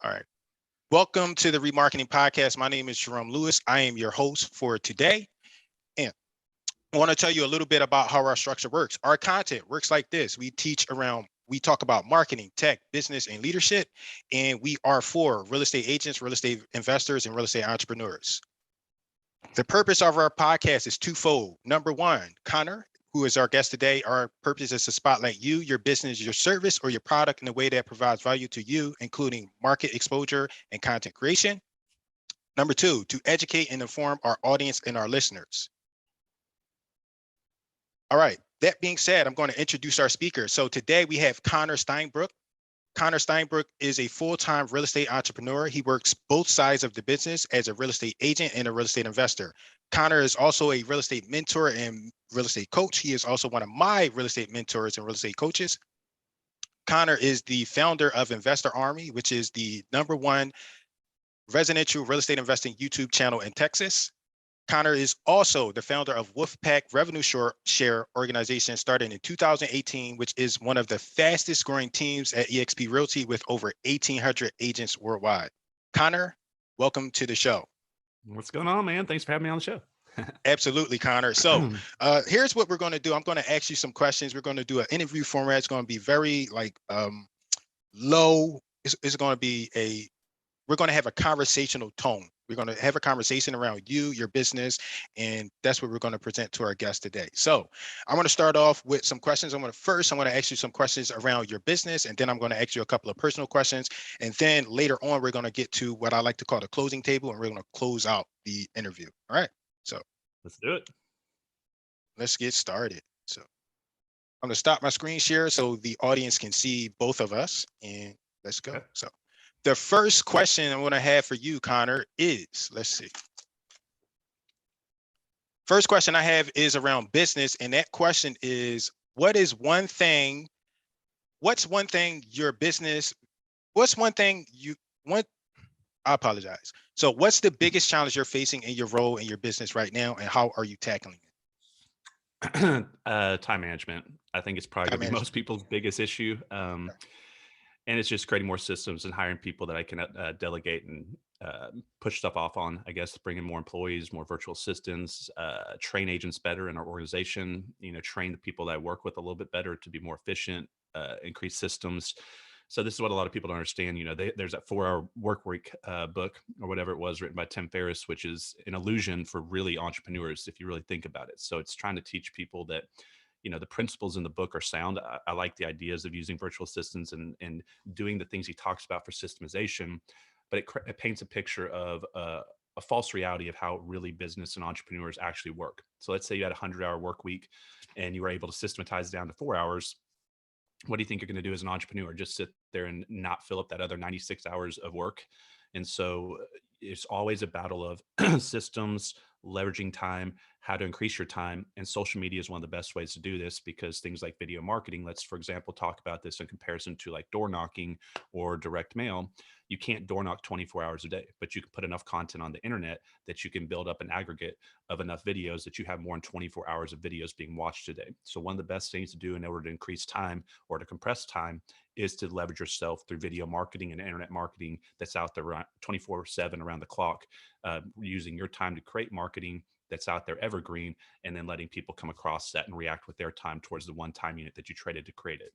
All right. Welcome to the Remarketing Podcast. My name is Jerome Lewis. I am your host for today. And I want to tell you a little bit about how our structure works. Our content works like this. We talk about marketing, tech, business, and leadership. And we are for real estate agents, real estate investors, and real estate entrepreneurs. The purpose of our podcast is twofold. Number one, Connor, who is our guest today, our purpose is to spotlight you, your business, your service, or your product in a way that provides value to you, including market exposure and content creation. Number two, to educate and inform our audience and our listeners. All right, that being said, I'm going to introduce our speaker. So today we have Connor Steinbrook. Connor Steinbrook is a full-time real estate entrepreneur. He works both sides of the business as a real estate agent and a real estate investor. Connor is also a real estate mentor and real estate coach. He is also one of my real estate mentors and real estate coaches. Connor is the founder of Investor Army, which is the #1 residential real estate investing YouTube channel in Texas. Connor is also the founder of Wolfpack Revenue Share organization started in 2018, which is one of the fastest growing teams at eXp Realty with over 1,800 agents worldwide. Connor, welcome to the show. What's going on, man? Thanks for having me on the show. Absolutely, Connor. So here's what we're going to do. I'm going to ask you some questions. We're going to do an interview format. It's going to be very low. It's going to be we're going to have a conversational tone. We're going to have a conversation around you, your business, and that's what we're going to present to our guest today. So I want to start off with some questions. I want to ask you some questions around your business, and then I'm going to ask you a couple of personal questions. And then later on, we're going to get to what I like to call the closing table, and we're going to close out the interview. All right. So let's do it. Let's get started. So I'm going to stop my screen share so the audience can see both of us, and let's go. Okay. So the first question I'm going to have for you, Connor, is, let's see. First question I have is around business. And that question is, I apologize. So what's the biggest challenge you're facing in your role in your business right now, and how are you tackling it? Time management. I think it's probably going to be most people's biggest issue. And it's just creating more systems and hiring people that I can delegate and push stuff off on, I guess, bringing more employees, more virtual assistants, train agents better in our organization, train the people that I work with a little bit better to be more efficient, increase systems. So this is what a lot of people don't understand. There's that 4-Hour Work Week book or whatever it was written by Tim Ferriss, which is an illusion for really entrepreneurs, if you really think about it. So it's trying to teach people that the principles in the book are sound. I like the ideas of using virtual assistants and doing the things he talks about for systemization, but it paints a picture of a false reality of how really business and entrepreneurs actually work. So let's say you had a 100-hour work week and you were able to systematize it down to 4 hours. What do you think you're going to do as an entrepreneur? Just sit there and not fill up that other 96 hours of work? And so it's always a battle of systems, leveraging time, how to increase your time. And social media is one of the best ways to do this, because things like video marketing, let's, for example, talk about this in comparison to like door knocking or direct mail. You can't door knock 24 hours a day, but you can put enough content on the internet that you can build up an aggregate of enough videos that you have more than 24 hours of videos being watched today. So one of the best things to do in order to increase time or to compress time is to leverage yourself through video marketing and internet marketing that's out there 24/7 around the clock, using your time to create marketing that's out there evergreen, and then letting people come across that and react with their time towards the one time unit that you traded to create it.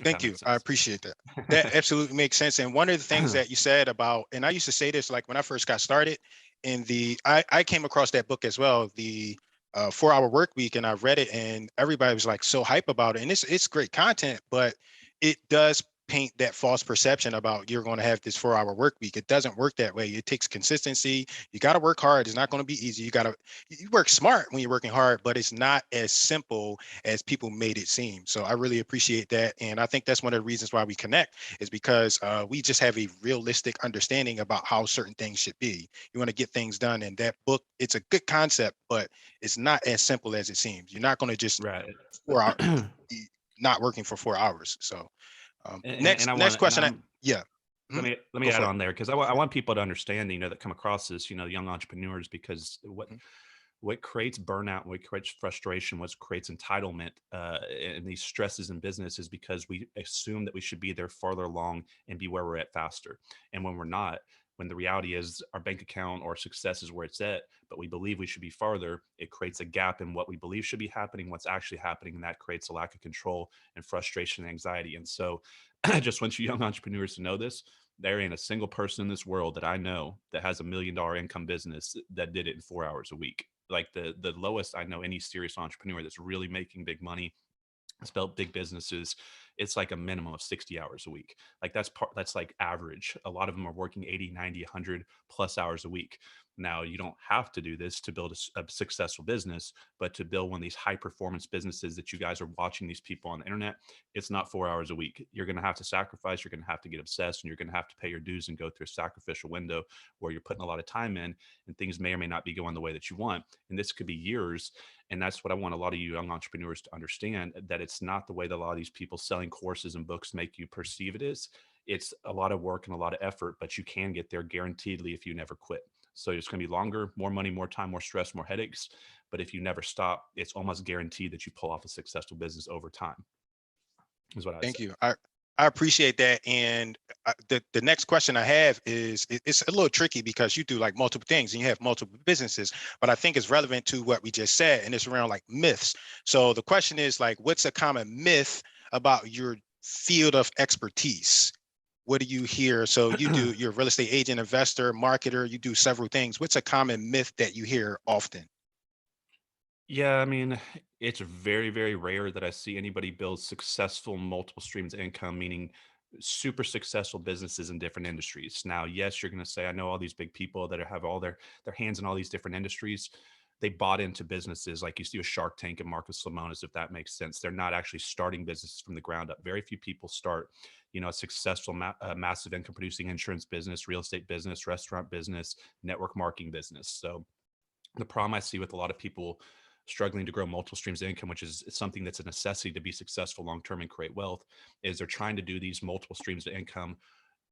Thank you. I appreciate that. That absolutely makes sense. And one of the things that you said about, and I used to say this like when I first got started I came across that book as well, the 4-Hour Work Week, and I read it and everybody was like so hype about it. And it's great content, but it does paint that false perception about you're going to have this 4-hour work week. It doesn't work that way. It takes consistency. You got to work hard. It's not going to be easy. You work smart when you're working hard, but it's not as simple as people made it seem. So I really appreciate that. And I think that's one of the reasons why we connect, is because we just have a realistic understanding about how certain things should be. You want to get things done. And that book, it's a good concept, but it's not as simple as it seems. You're not going to just 4 hours, not working for 4 hours. So next question. Let me add on there, because I want people to understand, that come across as, young entrepreneurs, because what creates burnout, what creates frustration, what creates entitlement, and these stresses in business is because we assume that we should be there farther along and be where we're at faster. And when we're not, when the reality is our bank account or success is where it's at, but we believe we should be farther, it creates a gap in what we believe should be happening, what's actually happening. And that creates a lack of control and frustration and anxiety. And so I just want you young entrepreneurs to know this. There ain't a single person in this world that I know that has $1 million income business that did it in 4 hours a week. Like the lowest I know any serious entrepreneur that's really making big money, it's built big businesses, it's like a minimum of 60 hours a week. Like that's like average. A lot of them are working 80, 90, 100 plus hours a week. Now, you don't have to do this to build a successful business, but to build one of these high performance businesses that you guys are watching these people on the internet, it's not 4 hours a week. You're going to have to sacrifice, you're going to have to get obsessed, and you're going to have to pay your dues and go through a sacrificial window where you're putting a lot of time in, and things may or may not be going the way that you want. And this could be years. And that's what I want a lot of you young entrepreneurs to understand, that it's not the way that a lot of these people selling courses and books make you perceive it is. It's a lot of work and a lot of effort, but you can get there guaranteedly if you never quit. So it's going to be longer, more money, more time, more stress, more headaches. But if you never stop, it's almost guaranteed that you pull off a successful business over time, is what I would Thank say. you. I appreciate that. And the next question I have is, it's a little tricky because you do like multiple things and you have multiple businesses, but I think it's relevant to what we just said, and it's around like myths. So the question is like, what's a common myth about your field of expertise? What do you hear? So you're a real estate agent, investor, marketer, you do several things. What's a common myth that you hear often? Yeah, I mean, it's very, very rare that I see anybody build successful multiple streams of income, meaning super successful businesses in different industries. Now, yes, you're going to say, I know all these big people that have all their hands in all these different industries. They bought into businesses like you see with Shark Tank and Marcus Lemonis, if that makes sense. They're not actually starting businesses from the ground up. Very few people start, a successful, massive income producing insurance business, real estate business, restaurant business, network marketing business. So the problem I see with a lot of people struggling to grow multiple streams of income, which is something that's a necessity to be successful long term and create wealth, is they're trying to do these multiple streams of income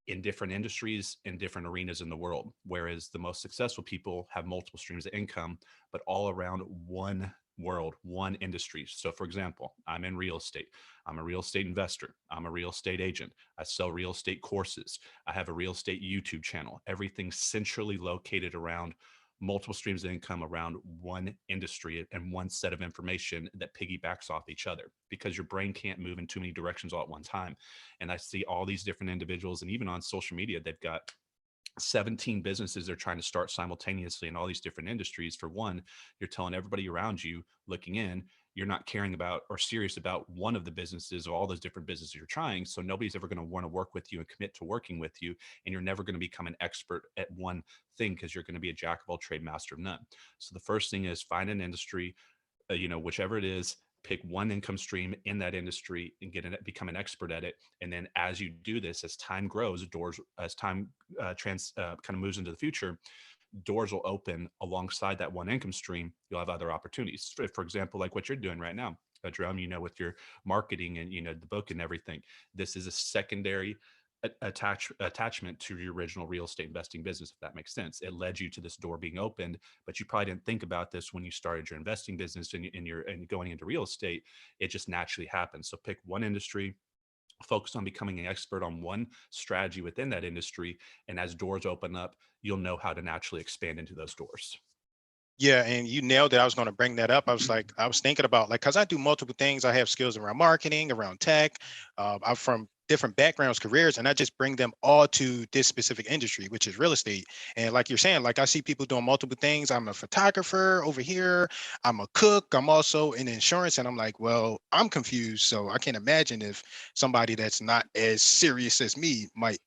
in different industries in different arenas in the world. Whereas the most successful people have multiple streams of income, but all around one world, one industry. So, for example, I'm in real estate. I'm a real estate investor. I'm a real estate agent. I sell real estate courses. I have a real estate YouTube channel. Everything's centrally located around multiple streams of income around one industry and one set of information that piggybacks off each other, because your brain can't move in too many directions all at one time. And I see all these different individuals, and even on social media, they've got 17 businesses they're trying to start simultaneously in all these different industries. For one, you're telling everybody around you looking in, you're not caring about or serious about one of the businesses or all those different businesses you're trying. So nobody's ever going to want to work with you and commit to working with you. And you're never going to become an expert at one thing, because you're going to be a jack of all trade, master of none. So the first thing is find an industry, whichever it is, pick one income stream in that industry and become an expert at it. And then as you do this, as time grows, as time kind of moves into the future, doors will open alongside that one income stream. You'll have other opportunities. For example, like what you're doing right now, Jerome, with your marketing and, the book and everything. This is a secondary attachment to your original real estate investing business, if that makes sense. It led you to this door being opened, but you probably didn't think about this when you started your investing business and going into real estate. It just naturally happens. So pick one industry, focus on becoming an expert on one strategy within that industry, and as doors open up, you'll know how to naturally expand into those doors. Yeah, and you nailed it. I was going to bring that up. I was thinking about like, because I do multiple things. I have skills around marketing, around tech. I'm from different backgrounds, careers, and I just bring them all to this specific industry, which is real estate. And like you're saying, like I see people doing multiple things. I'm a photographer over here. I'm a cook. I'm also in insurance. And I'm like, well, I'm confused. So I can't imagine if somebody that's not as serious as me might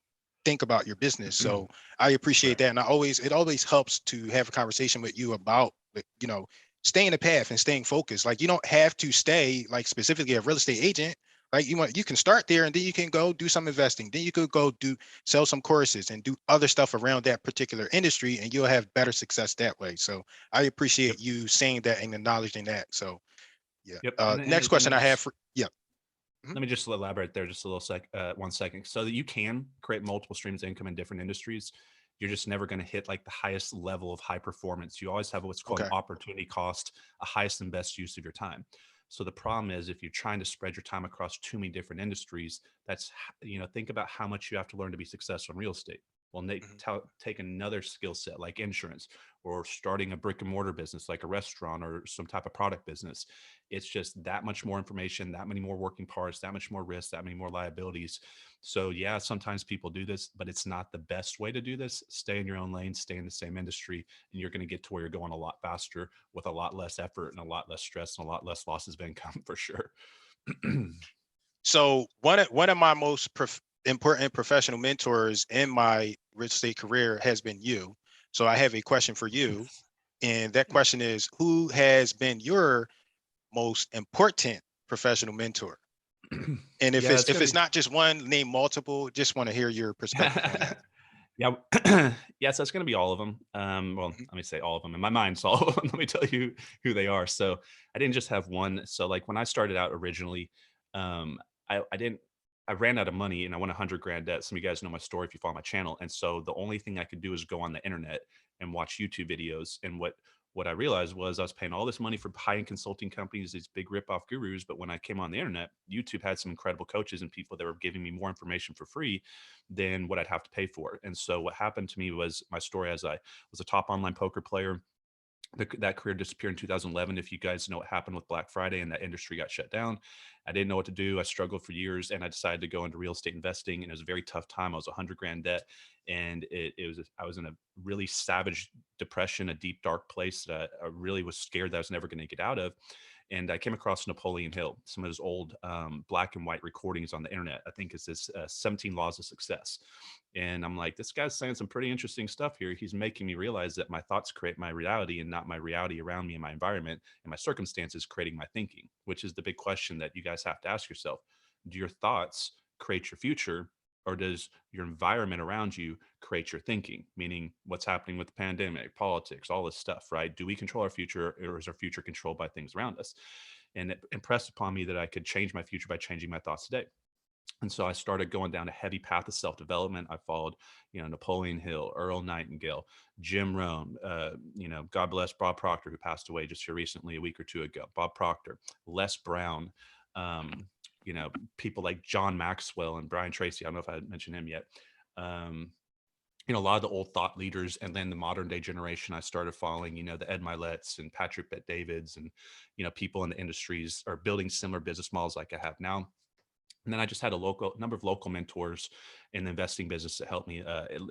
think about your business. So I appreciate Right. that. And it always helps to have a conversation with you about, staying the path and staying focused. Like you don't have to stay like specifically a real estate agent. Like you can start there and then you can go do some investing. Then you could go sell some courses and do other stuff around that particular industry, and you'll have better success that way. So I Yep. appreciate you saying that and acknowledging that. So yeah. Yep. Next And question I have for, yeah. Mhm. let me just elaborate there just a little 1 second, so that you can create multiple streams of income in different industries. you're just never going to hit like the highest level of high performance. You always have what's called an Okay. opportunity cost, a highest and best use of your time. So the problem is if you're trying to spread your time across too many different industries, think about how much you have to learn to be successful in real estate. Well, Mhm. take another skill set like insurance or starting a brick and mortar business like a restaurant or some type of product business. It's just that much more information, that many more working parts, that much more risk, that many more liabilities. So yeah, sometimes people do this, but it's not the best way to do this. Stay in your own lane, stay in the same industry, and you're going to get to where you're going a lot faster with a lot less effort and a lot less stress and a lot less losses of income for sure. So one of my most important professional mentors in my real estate career has been you. So I have a question for you, and that question is, who has been your most important professional mentor? And if Yeah, it's it's gonna be not just one, name multiple. Just want to hear your perspective on that. yeah, yes, that's going to be all of them. Well, Mhm. let me say all of them. In my mind, it's all of them. Let me tell you who they are. So I didn't just have one. So like when I started out originally, um, I didn't. I ran out of money and I won 100 grand debt. Some of you guys know my story if you follow my channel. And so the only thing I could do is go on the internet and watch YouTube videos. And what I realized was I was paying all this money for high-end consulting companies, these big rip-off gurus. But when I came on the internet, YouTube had some incredible coaches and people that were giving me more information for free than what I'd have to pay for. And so what happened to me was my story as I was a top online poker player. That career disappeared in 2011. If you guys know what happened with Black Friday and that industry got shut down, I didn't know what to do. I struggled for years and I decided to go into real estate investing. And it was a very tough time. I was 100 grand debt. And I was in a really savage depression, a deep, dark place that I really was scared that I was never going to get out of. And I came across Napoleon Hill, some of his old black and white recordings on the internet. I think it's this 17 Laws of Success. And I'm like, this guy's saying some pretty interesting stuff here. He's making me realize that my thoughts create my reality and not my reality around me and my environment and my circumstances creating my thinking, which is the big question that you guys have to ask yourself. Do your thoughts create your future? Or does your environment around you create your thinking? Meaning what's happening with the pandemic, politics, all this stuff, right? Do we control our future or is our future controlled by things around us? And it impressed upon me that I could change my future by changing my thoughts today. And so I started going down a heavy path of self-development. I followed, Napoleon Hill, Earl Nightingale, Jim Rohn, God bless Bob Proctor, who passed away just here recently, a week or two ago. Bob Proctor, Les Brown, um, people like John Maxwell and Brian Tracy. I don't know if I mentioned him yet. Um, a lot of the old thought leaders, and then the modern day generation I started following, the Ed Milet's and Patrick Bet Davids, and people in the industries are building similar business models like I have now. And then I just had a number of local mentors in the investing business that helped me.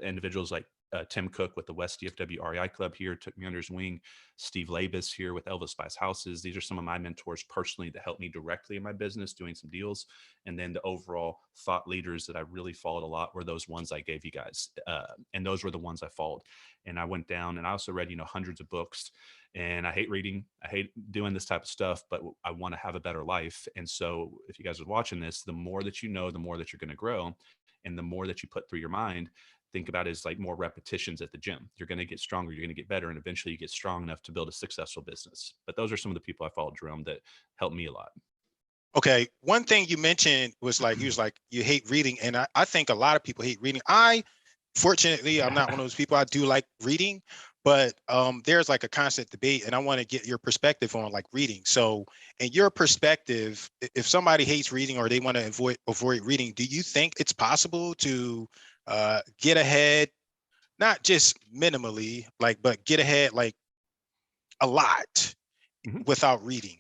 Individuals like Tim Cook with the West DFW REI Club here took me under his wing. Steve Labus here with Elvis Buys Houses. These are some of my mentors personally that helped me directly in my business doing some deals. And then the overall thought leaders that I really followed a lot were those ones I gave you guys. And those were the ones I followed. And I went down and I also read, hundreds of books. And I hate reading. I hate doing this type of stuff, but I want to have a better life. And so if you guys are watching this, the more that you know, the more that you're going to grow. And the more that you put through your mind, think about it as like more repetitions at the gym. You're going to get stronger, you're going to get better, and eventually you get strong enough to build a successful business. But those are some of the people I followed, Jerome, that helped me a lot. Okay. One thing you mentioned was like, he was like, you hate reading. And I think a lot of people hate reading. Fortunately, I'm not one of those people. I do like reading, but there's like a constant debate, and I want to get your perspective on like reading. So, in your perspective, if somebody hates reading or they want to avoid reading, do you think it's possible to get ahead, not just minimally, like, but get ahead like a lot Mhm. without reading?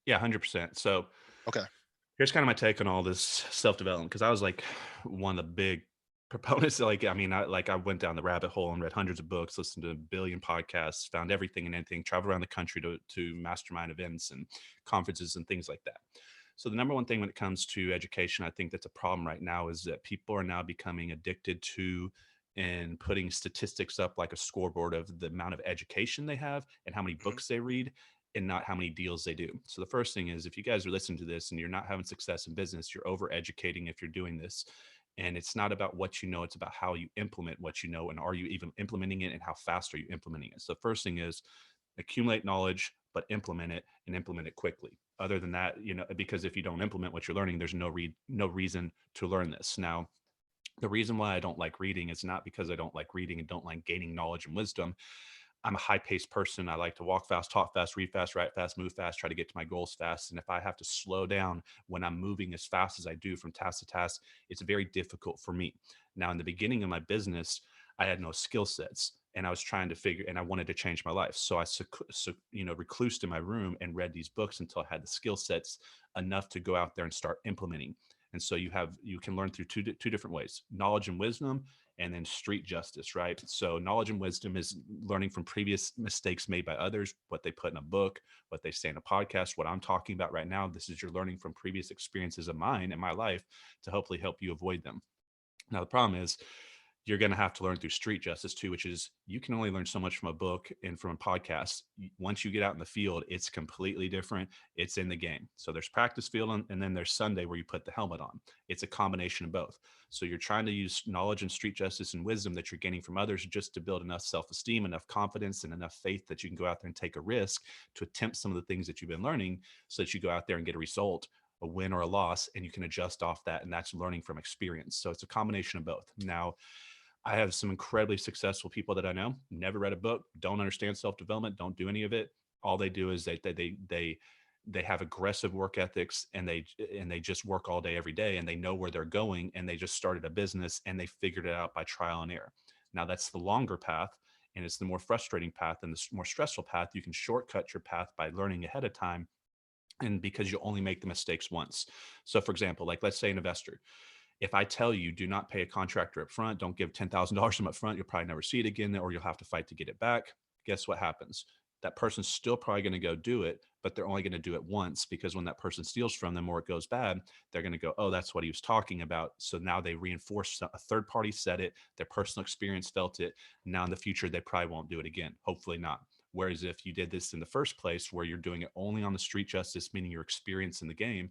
Yeah, 100%. So Okay. here's kind of my take on all this self-development, because I was like one of the big proponents. Like, I mean, I went down the rabbit hole and read hundreds of books, listened to a billion podcasts, found everything and anything, traveled around the country to mastermind events and conferences and things like that. So the number one thing when it comes to education, I think that's a problem right now, is that people are now becoming addicted to and putting statistics up like a scoreboard of the amount of education they have and how many Mhm. books they read and not how many deals they do. So the first thing is, if you guys are listening to this and you're not having success in business, you're over educating if you're doing this. And it's not about what you know, it's about how you implement what you know, and are you even implementing it, and how fast are you implementing it. So the first thing is accumulate knowledge, but implement it, and implement it quickly. Other than that, because if you don't implement what you're learning, there's no reason to learn this. Now, The reason why I don't like reading is not because I don't like reading and don't like gaining knowledge and wisdom. I'm a high paced person. I like to walk fast, talk fast, read fast, write fast, move fast, try to get to my goals fast. And if I have to slow down when I'm moving as fast as I do from task to task, it's very difficult for me. Now, in the beginning of my business, I had no skill sets and I was trying to figure, and I wanted to change my life. So I, reclused in my room and read these books until I had the skill sets enough to go out there and start implementing. And so you can learn through two different ways: knowledge and wisdom, and then street justice, right? So knowledge and wisdom is learning from previous mistakes made by others, what they put in a book, what they say in a podcast, what I'm talking about right now. This is your learning from previous experiences of mine in my life to hopefully help you avoid them. Now, the problem is you're going to have to learn through street justice too, which is you can only learn so much from a book and from a podcast. Once you get out in the field, it's completely different. It's in the game. So there's practice field and then there's Sunday where you put the helmet on. It's a combination of both. So you're trying to use knowledge and street justice and wisdom that you're gaining from others just to build enough self-esteem, enough confidence, and enough faith that you can go out there and take a risk to attempt some of the things that you've been learning so that you go out there and get a result, a win or a loss, and you can adjust off that. And that's learning from experience. So it's a combination of both. Now, I have some incredibly successful people that I know, never read a book, don't understand self-development, don't do any of it. All they do is they have aggressive work ethics, and they just work all day every day, and they know where they're going, and they just started a business and they figured it out by trial and error. Now that's the longer path, and it's the more frustrating path and the more stressful path. You can shortcut your path by learning ahead of time, and because you only make the mistakes once. So for example, like let's say an investor, if I tell you do not pay a contractor up front, don't give $10,000 to them up front, you'll probably never see it again, or you'll have to fight to get it back. Guess what happens? That person's still probably going to go do it, but they're only going to do it once, because when that person steals from them or it goes bad, they're going to go, oh, that's what he was talking about. So now they reinforce, a third party said it, their personal experience felt it. Now in the future, they probably won't do it again. Hopefully not. Whereas if you did this in the first place, where you're doing it only on the street justice, meaning your experience in the game,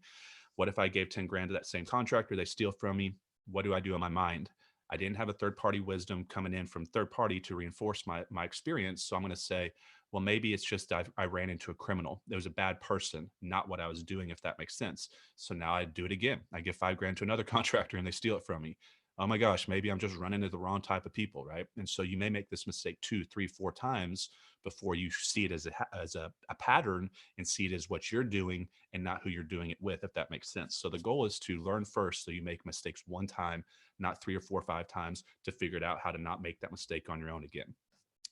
what if I gave 10 grand to that same contractor? They steal from me. What do I do in my mind? I didn't have a third party wisdom coming in from third party to reinforce my experience. So I'm going to say, well, maybe it's just I ran into a criminal. It was a bad person, not what I was doing, if that makes sense. So now I do it again. I give 5 grand to another contractor and they steal it from me. Oh my gosh, maybe I'm just running into the wrong type of people, right? And so you may make this mistake 2, 3, 4 times before you see it as a pattern and see it as what you're doing and not who you're doing it with, if that makes sense. So the goal is to learn first, so you make mistakes one time, not 3 or 4 or 5 times, to figure it out how to not make that mistake on your own again.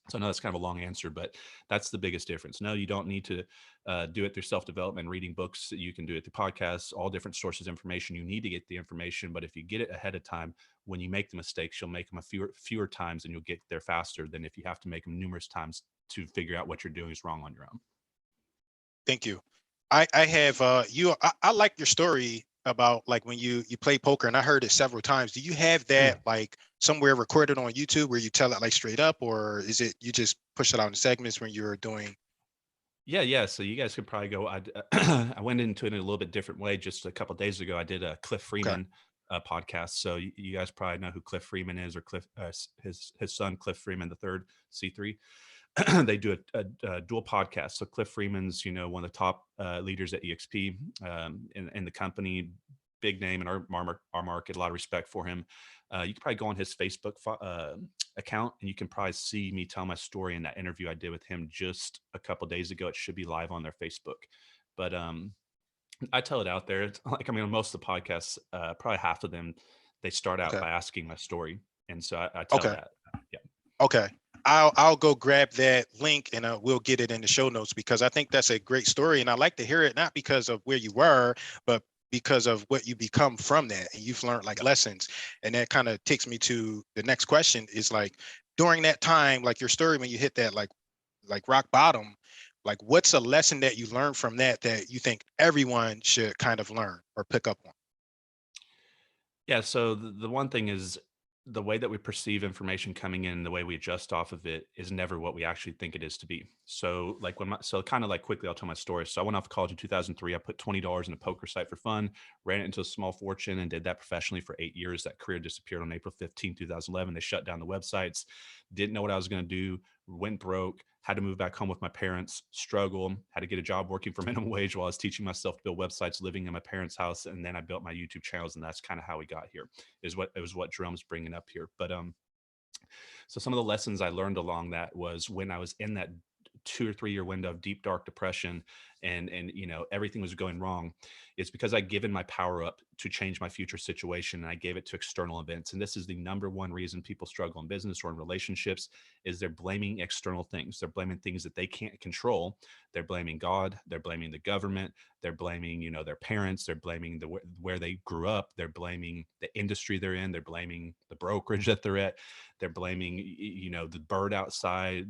So I know that's kind of a long answer, but that's the biggest difference. No, you don't need to do it through self-development, reading books. You can do it through podcasts, all different sources of information. You need to get the information, but if you get it ahead of time, when you make the mistakes, you'll make them fewer times, and you'll get there faster than if you have to make them numerous times to figure out what you're doing is wrong on your own. Thank you. I have I like your story about like when you play poker, and I heard it several times. Do you have that like somewhere recorded on YouTube where you tell it like straight up, or is it you just push it out in segments when you're doing? Yeah. So you guys could probably go. I went into it in a little bit different way. Just a couple of days ago, I did a Cliff Okay. Freeman podcast. So you guys probably know who Cliff Freeman is, or his son Cliff Freeman the third, C3. They do a dual podcast. So Cliff Freeman's, one of the top leaders at EXP, in the company, big name in our market, a lot of respect for him. You can probably go on his Facebook account, and you can probably see me tell my story in that interview I did with him just a couple days ago. It should be live on their Facebook, but I tell it out there. It's like, most of the podcasts, probably half of them, they start out Okay. by asking my story, and so I tell Okay. that. Yeah. Okay. I'll go grab that link and we'll get it in the show notes, because I think that's a great story, and I like to hear it, not because of where you were, but because of what you become from that, and you've learned like lessons. And that kind of takes me to the next question is like, during that time, like your story, when you hit that like rock bottom, like what's a lesson that you learned from that that you think everyone should kind of learn or pick up on? Yeah. So the one thing is, the way that we perceive information coming in, the way we adjust off of it, is never what we actually think it is to be. So like so kind of like quickly, I'll tell my story. So I went off college in 2003. I put $20 in a poker site for fun, ran it into a small fortune, and did that professionally for 8 years. That career disappeared on April 15, 2011. They shut down the websites. Didn't know what I was going to do. Went broke. had to move back home with my parents, struggle, had to get a job working for minimum wage while I was teaching myself to build websites, living in my parents' house. And then I built my YouTube channels, and that's kind of how we got here, it was what Jerome's bringing up here. But so some of the lessons I learned along that was when I was in that 2 or 3 year window of deep dark depression, and everything was going wrong. It's because I given my power up to change my future situation, and I gave it to external events. And this is the number one reason people struggle in business or in relationships, is they're blaming external things. They're blaming things that they can't control. They're blaming God, they're blaming the government, they're blaming their parents, they're blaming where they grew up, they're blaming the industry they're in, they're blaming the brokerage that they're at, they're blaming the bird outside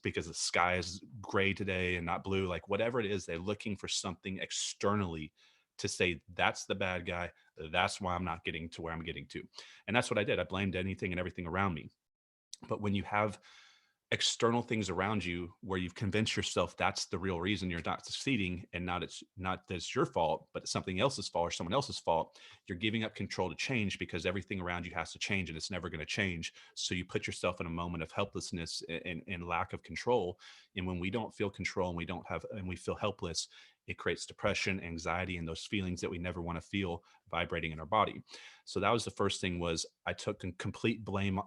because the sky is gray today and not blue. Like whatever it is, they're looking for something externally to say that's the bad guy, that's why I'm not getting to where I'm getting to. And that's what I did. I blamed anything and everything around me. But when you have external things around you where you've convinced yourself that's the real reason you're not succeeding, and not that it's your fault, but it's something else's fault or someone else's fault, you're giving up control to change, because everything around you has to change and it's never going to change. So you put yourself in a moment of helplessness and lack of control. And when we don't feel control, and we feel helpless, it creates depression, anxiety, and those feelings that we never want to feel vibrating in our body. So that was the first thing, was I took complete blame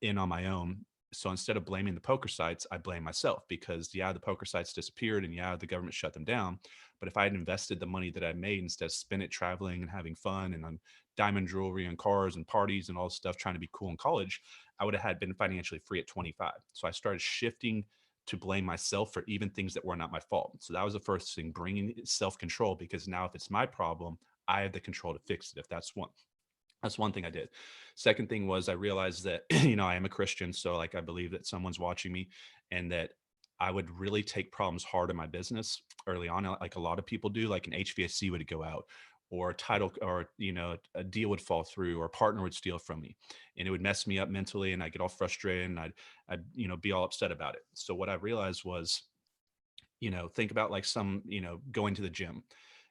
in on my own. So instead of blaming the poker sites, I blame myself, because the poker sites disappeared, and the government shut them down. But if I had invested the money that I made, instead of spend it traveling and having fun and on diamond jewelry and cars and parties and all this stuff, trying to be cool in college, I would have had been financially free at 25. So I started shifting to blame myself for even things that were not my fault. So that was the first thing, bringing self-control, because now if it's my problem, I have the control to fix it. If that's one thing I did. Second thing was, I realized that, I am a Christian. So like, I believe that someone's watching me, and that I would really take problems hard in my business early on. Like a lot of people do, like an HVAC would go out, or a title, or, a deal would fall through, or a partner would steal from me, and it would mess me up mentally, and I get all frustrated, and I'd be all upset about it. So what I realized was, think about like going to the gym.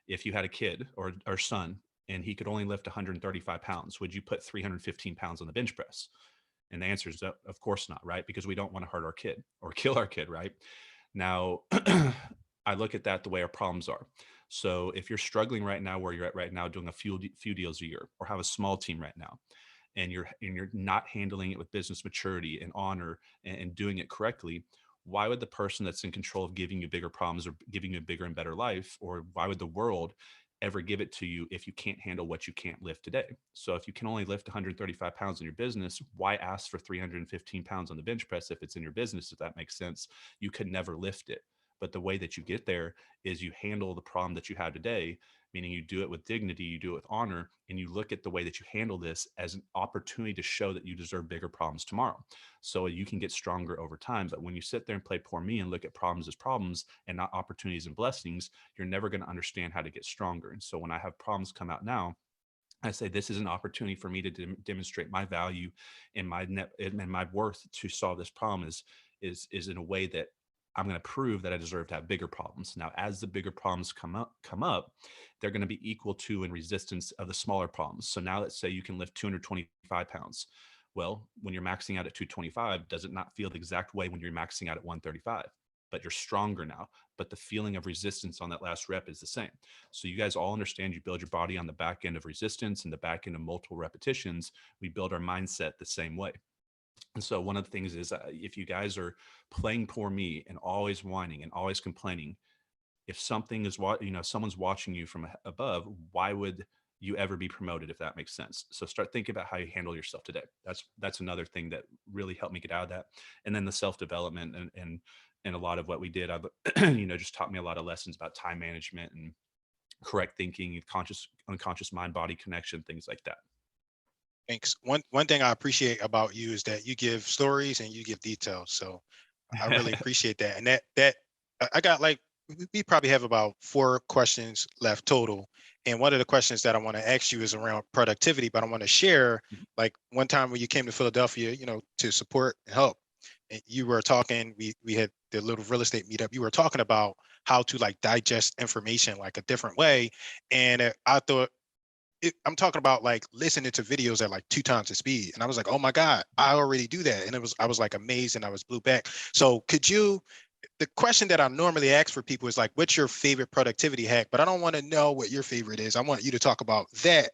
If you had a kid or son, and he could only lift 135 pounds, would you put 315 pounds on the bench press? And the answer is, of course not, right? Because we don't want to hurt our kid or kill our kid, right? Now, I look at that the way our problems are. So if you're struggling right now, where you're at right now, doing a few deals a year, or have a small team right now, and you're not handling it with business maturity and honor, and doing it correctly, why would the person that's in control of giving you bigger problems, or giving you a bigger and better life, or why would the world ever give it to you if you can't handle what you can't lift today? So if you can only lift 135 pounds in your business, why ask for 315 pounds on the bench press if it's in your business? If that makes sense, you could never lift it. But the way that you get there is you handle the problem that you have today, meaning you do it with dignity, you do it with honor, and you look at the way that you handle this as an opportunity to show that you deserve bigger problems tomorrow. So you can get stronger over time. But when you sit there and play poor me and look at problems as problems and not opportunities and blessings, you're never going to understand how to get stronger. And so when I have problems come out now, I say this is an opportunity for me to demonstrate my value and my worth to solve this problem is in a way that I'm going to prove that I deserve to have bigger problems. Now, as the bigger problems come up, they're going to be equal to in resistance of the smaller problems. So now let's say you can lift 225 pounds. Well, when you're maxing out at 225, does it not feel the exact way when you're maxing out at 135? But you're stronger now. But the feeling of resistance on that last rep is the same. So you guys all understand, you build your body on the back end of resistance and the back end of multiple repetitions. We build our mindset the same way. And so one of the things is, if you guys are playing poor me and always whining and always complaining, if something is someone's watching you from above, why would you ever be promoted, if that makes sense? So start thinking about how you handle yourself today. That's another thing that really helped me get out of that. And then the self-development and a lot of what we did, just taught me a lot of lessons about time management and correct thinking, unconscious mind body connection, things like that. Thanks. One thing I appreciate about you is that you give stories and you give details. So I really appreciate that. And that I got, like, we probably have about 4 questions left total. And one of the questions that I want to ask you is around productivity, but I want to share, like, one time when you came to Philadelphia, to support and help, and you were talking, we had the little real estate meetup. You were talking about how to, like, digest information like a different way. And I thought I'm talking about like listening to videos at like 2 times the speed. And I was like, oh my God, I already do that. And I was like amazed and I was blew back. So the question that I normally ask for people is like, what's your favorite productivity hack? But I don't want to know what your favorite is. I want you to talk about that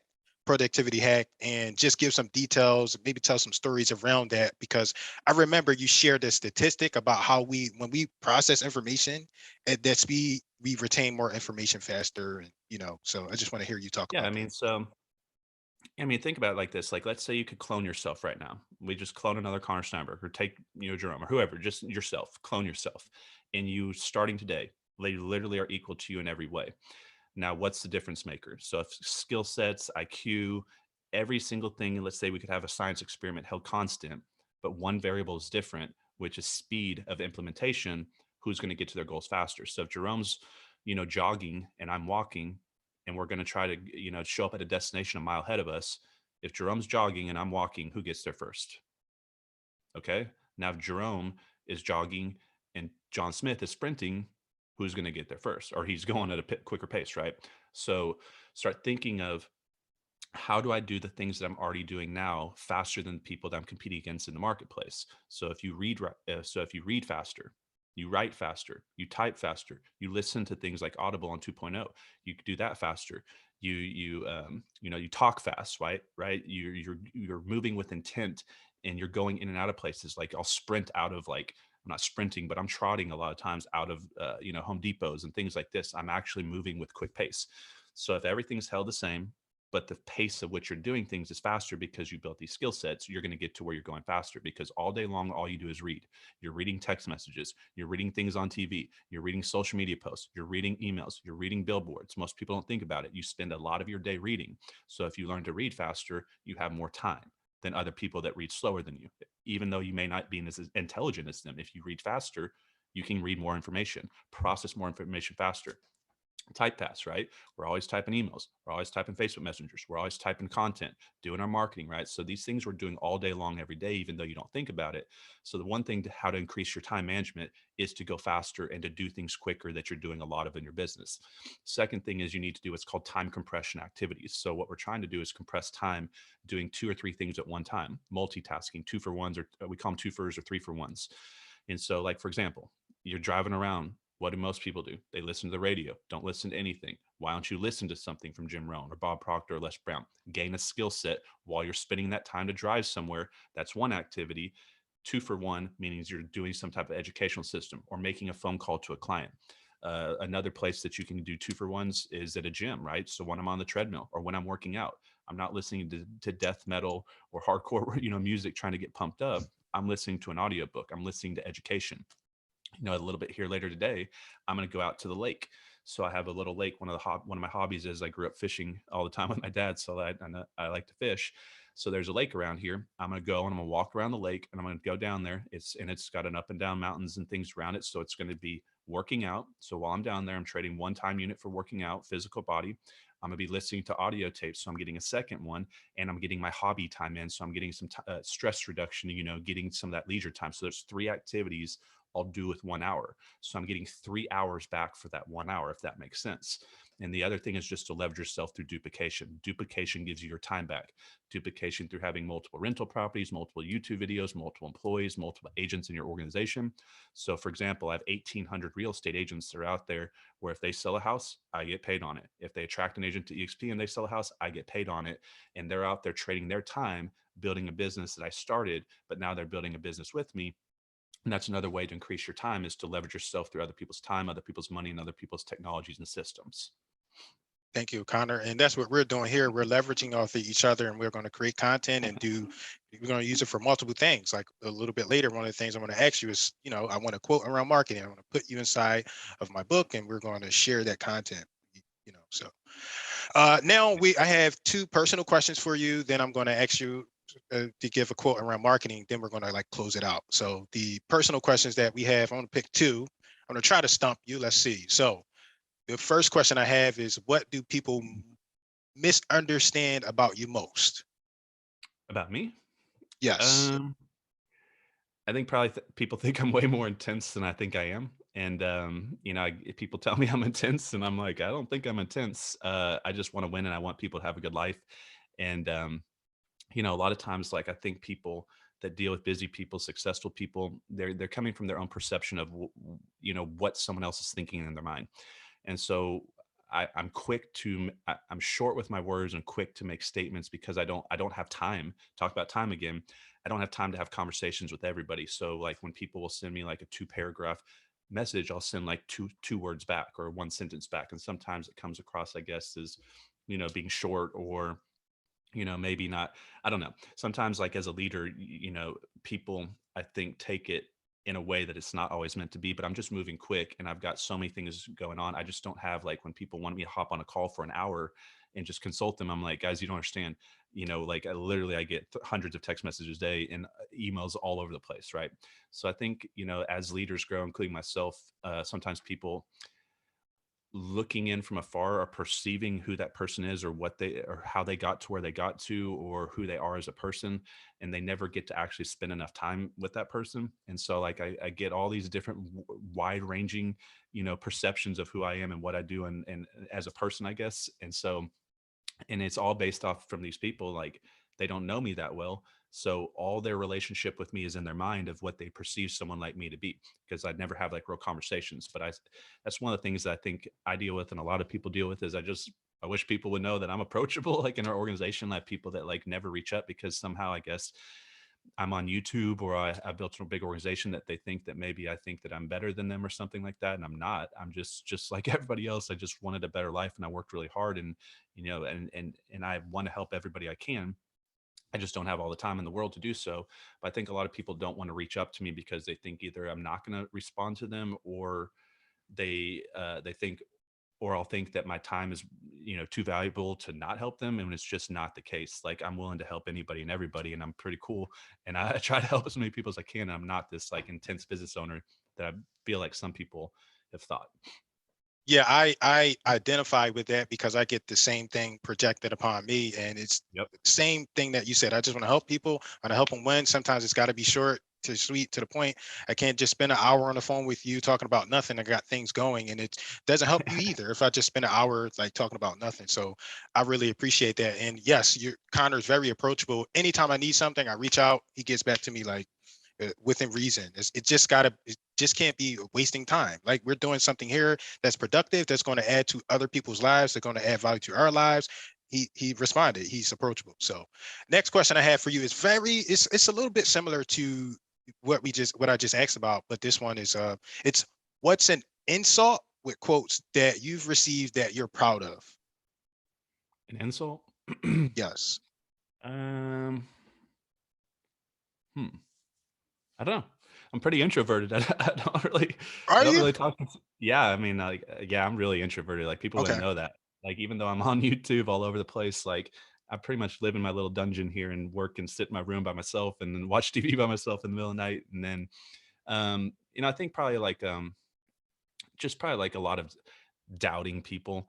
productivity hack and just give some details, maybe tell some stories around that, because I remember you shared this statistic about how when we process information at that speed, we retain more information faster. And, so I just want to hear you talk Yeah, about that. think about it like this. Like, let's say you could clone yourself right now. We just clone another Connor Steinberg, or take, Jerome, or whoever, just yourself, clone yourself. And you, starting today, they literally are equal to you in every way. Now, what's the difference maker? So if skill sets, IQ, every single thing, let's say we could have a science experiment held constant, but one variable is different, which is speed of implementation, who's going to get to their goals faster. So if Jerome's, jogging and I'm walking, and we're going to try to, show up at a destination a mile ahead of us, if Jerome's jogging and I'm walking, who gets there first? Okay. Now, if Jerome is jogging and John Smith is sprinting, who's going to get there first? Or he's going at a quicker pace, right? So start thinking of, how do I do the things that I'm already doing now faster than the people that I'm competing against in the marketplace? So if you read faster, you write faster, you type faster, you listen to things like Audible on 2.0, you could do that faster. You talk fast, right? Right. You're moving with intent, and you're going in and out of places. Like, I'll sprint out of, like, I'm not sprinting, but I'm trotting a lot of times out of Home Depots and things like this. I'm actually moving with quick pace. So if everything's held the same, but the pace at which you're doing things is faster because you built these skill sets, you're going to get to where you're going faster, because all day long, all you do is read. You're reading text messages, you're reading things on TV, you're reading social media posts, you're reading emails, you're reading billboards. Most people don't think about it. You spend a lot of your day reading. So if you learn to read faster, you have more time than other people that read slower than you. Even though you may not be as intelligent as them, if you read faster, you can read more information, process more information faster. Type fast, right? We're always typing emails, we're always typing Facebook messengers, we're always typing content, doing our marketing, right? So these things we're doing all day long, every day, even though you don't think about it. So the one thing to how to increase your time management is to go faster and to do things quicker that you're doing a lot of in your business. Second thing is, you need to do what's called time compression activities. So what we're trying to do is compress time doing 2 or 3 things at one time, multitasking, 2 for 1s, or we call them 2 fers or 3 for 1s. And so, like, for example, you're driving around. What do most people do? They listen to the radio. Don't listen to anything. Why don't you listen to something from Jim Rohn or Bob Proctor or Les Brown? Gain a skill set while you're spending that time to drive somewhere. That's one activity. 2 for 1 means you're doing some type of educational system or making a phone call to a client. Another place that you can do 2 for 1s is at a gym, right? So when I'm on the treadmill or when I'm working out, I'm not listening to death metal or hardcore, music trying to get pumped up. I'm listening to an audiobook. I'm listening to education. A little bit here later today, I'm going to go out to the lake. So I have a little lake. One of my hobbies is, I grew up fishing all the time with my dad, so I like to fish. So there's a lake around here. I'm going to go and I'm going to walk around the lake, and I'm going to go down there. It's got an up and down mountains and things around it. So it's going to be working out. So while I'm down there, I'm trading one time unit for working out, physical body. I'm going to be listening to audio tapes. So I'm getting a second one, and I'm getting my hobby time in. So I'm getting some stress reduction, getting some of that leisure time. So there's 3 activities I'll do with 1 hour. So I'm getting 3 hours back for that 1 hour, if that makes sense. And the other thing is just to leverage yourself through duplication. Duplication gives you your time back. Duplication through having multiple rental properties, multiple YouTube videos, multiple employees, multiple agents in your organization. So for example, I have 1,800 real estate agents that are out there, where if they sell a house, I get paid on it. If they attract an agent to EXP and they sell a house, I get paid on it. And they're out there trading their time, building a business that I started, but now they're building a business with me. And that's another way to increase your time, is to leverage yourself through other people's time, other people's money, and other people's technologies and systems. Thank you, Connor. And that's what we're doing here. We're leveraging off of each other, and we're going to create content and we're going to use it for multiple things. Like a little bit later, one of the things I'm going to ask you is, I want to quote around marketing. I want to put you inside of my book, and we're going to share that content, so now I have 2 personal questions for you. Then I'm going to ask you to give a quote around marketing. Then we're going to close it out. So the personal questions that we have, I'm going to pick 2. I'm going to try to stump you. Let's see. So the first question I have is, what do people misunderstand about you most? About me? Yes. I think probably people think I'm way more intense than I think I am. And, people tell me I'm intense, and I'm like, I don't think I'm intense. I just want to win, and I want people to have a good life. And, a lot of times, like, I think people that deal with busy people, successful people, they're coming from their own perception of, what someone else is thinking in their mind. And so I'm quick to, I'm short with my words and quick to make statements because I don't have time. Talk about time again. I don't have time to have conversations with everybody. So like when people will send me like a 2 paragraph message, I'll send like two words back or one sentence back. And sometimes it comes across, I guess, as, being short or, maybe not. I don't know. Sometimes like as a leader, people I think take it in a way that it's not always meant to be, but I'm just moving quick and I've got so many things going on. I just don't have, like, when people want me to hop on a call for an hour and just consult them, I'm like, guys, you don't understand. Like I get hundreds of text messages a day and emails all over the place, right? So I think, as leaders grow, including myself, sometimes people looking in from afar are perceiving who that person is or what they or how they got to where they got to or who they are as a person, and they never get to actually spend enough time with that person. And so like I get all these different wide ranging perceptions of who I am and what I do and as a person, I guess. And so, and it's all based off from these people, like, they don't know me that well, so all their relationship with me is in their mind of what they perceive someone like me to be, because I'd never have like real conversations. But that's one of the things that I think I deal with and a lot of people deal with is I wish people would know that I'm approachable. Like in our organization, I have people that like never reach up because somehow, I guess, I'm on YouTube or I built a big organization that they think that maybe I think that I'm better than them or something like that. And I'm not. I'm just like everybody else. I just wanted a better life and I worked really hard, and and I want to help everybody I can. I just don't have all the time in the world to do so. But I think a lot of people don't want to reach up to me because they think either I'm not going to respond to them, or they think, or I'll think that my time is, too valuable to not help them. And it's just not the case. Like, I'm willing to help anybody and everybody, and I'm pretty cool. And I try to help as many people as I can. And I'm not this like intense business owner that I feel like some people have thought. Yeah, I identify with that because I get the same thing projected upon me, and it's Yep. the same thing that you said. I just want to help people. I want to help them win. Sometimes it's got to be short to sweet to the point. I can't just spend an hour on the phone with you talking about nothing. I got things going, and it doesn't help you either if I just spend an hour like talking about nothing. So I really appreciate that. And yes, Connor's very approachable. Anytime I need something, I reach out. He gets back to me like within reason. It just can't be wasting time. Like, we're doing something here that's productive, that's going to add to other people's lives, they're going to add value to our lives. He responded. He's approachable. So next question I have for you is it's a little bit similar to what I just asked about, but this one is it's what's an insult with quotes that you've received that you're proud of? An insult? Yes. um, hmm. I don't know. I'm pretty introverted. I Are don't you? really talk. Yeah, I mean, like, yeah, I'm really introverted. Like, people wouldn't Okay. know that. Like, even though I'm on YouTube all over the place, like, I pretty much live in my little dungeon here and work and sit in my room by myself and then watch TV by myself in the middle of the night. And then, I think probably like, just probably like a lot of doubting people.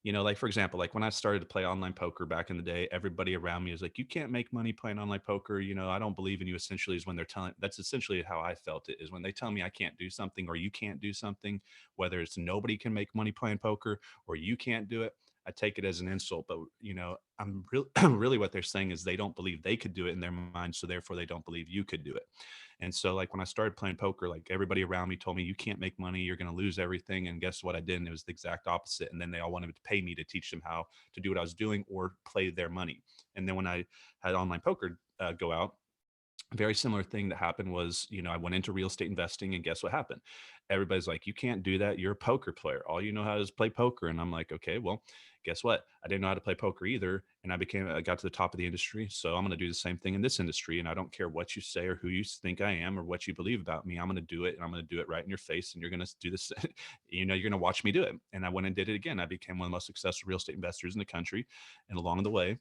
Like, for example, like when I started to play online poker back in the day, everybody around me is like, you can't make money playing online poker. I don't believe in you, essentially, is when they're telling. That's essentially how I felt it, is when they tell me I can't do something or you can't do something, whether it's nobody can make money playing poker or you can't do it. I take it as an insult. But, I'm really, really what they're saying is they don't believe they could do it in their mind. So therefore they don't believe you could do it. And so, like, when I started playing poker, like, everybody around me told me, you can't make money, you're going to lose everything. And guess what I did? And it was the exact opposite. And then they all wanted to pay me to teach them how to do what I was doing or play their money. And then when I had online poker go out, very similar thing that happened was, I went into real estate investing, and guess what happened? Everybody's like, you can't do that, you're a poker player, all you know how to do is play poker. And I'm like, okay, well, guess what, I didn't know how to play poker either, and I got to the top of the industry, so I'm going to do the same thing in this industry. And I don't care what you say or who you think I am or what you believe about me, I'm going to do it, and I'm going to do it right in your face, and you're going to do this. You're going to watch me do it. And I went and did it again. I became one of the most successful real estate investors in the country. And along the way,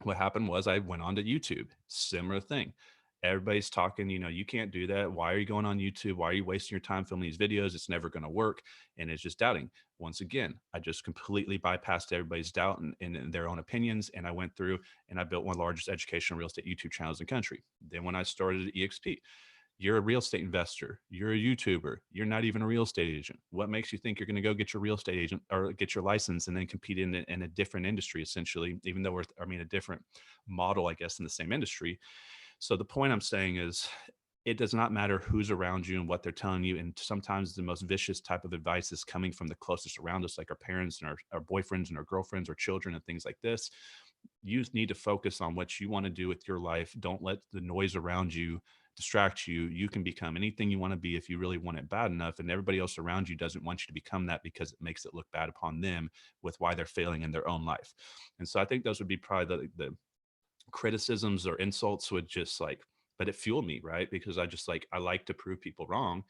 what happened was I went on to YouTube. Similar thing. Everybody's talking, you can't do that. Why are you going on YouTube? Why are you wasting your time filming these videos? It's never going to work. And it's just doubting. Once again, I just completely bypassed everybody's doubt and their own opinions. And I went through and I built one of the largest educational real estate YouTube channels in the country. Then when I started at EXP, You're a real estate investor. You're a YouTuber. You're not even a real estate agent. What makes you think you're going to go get your real estate agent or get your license and then compete in a different industry, essentially, even though a different model, I guess, in the same industry. So the point I'm saying is it does not matter who's around you and what they're telling you. And sometimes the most vicious type of advice is coming from the closest around us, like our parents and our boyfriends and our girlfriends or children and things like this. You need to focus on what you want to do with your life. Don't let the noise around you distract you. You can become anything you want to be if you really want it bad enough. And everybody else around you doesn't want you to become that because it makes it look bad upon them with why they're failing in their own life. And so I think those would be probably the criticisms or insults would just like, but it fueled me, right? Because I like to prove people wrong.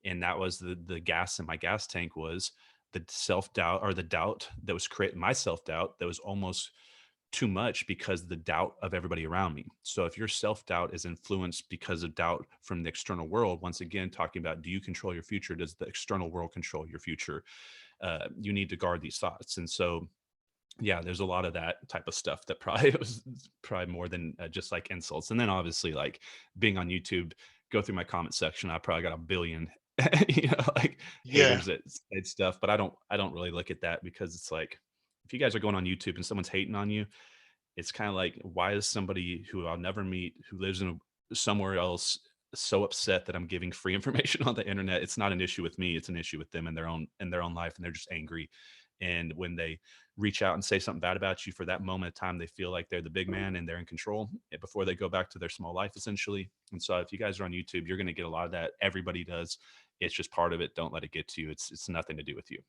And that was the gas in my gas tank was the self-doubt or the doubt that was creating my self-doubt that was almost too much because the doubt of everybody around me. So if your self-doubt is influenced because of doubt from the external world, once again, talking about, do you control your future? Does the external world control your future? You need to guard these thoughts. And so yeah, there's a lot of that type of stuff that probably was probably more than just like insults. And then obviously like being on YouTube, go through my comment section, I probably got a billion, like Yeah, haters that said stuff, but I don't really look at that because it's like, if you guys are going on YouTube and someone's hating on you, it's kind of like, why is somebody who I'll never meet, who lives in somewhere else, so upset that I'm giving free information on the internet? It's not an issue with me; it's an issue with them in their own life, and they're just angry. And when they reach out and say something bad about you for that moment of time, they feel like they're the big man and they're in control before they go back to their small life, essentially. And so, if you guys are on YouTube, you're going to get a lot of that. Everybody does. It's just part of it. Don't let it get to you. It's nothing to do with you.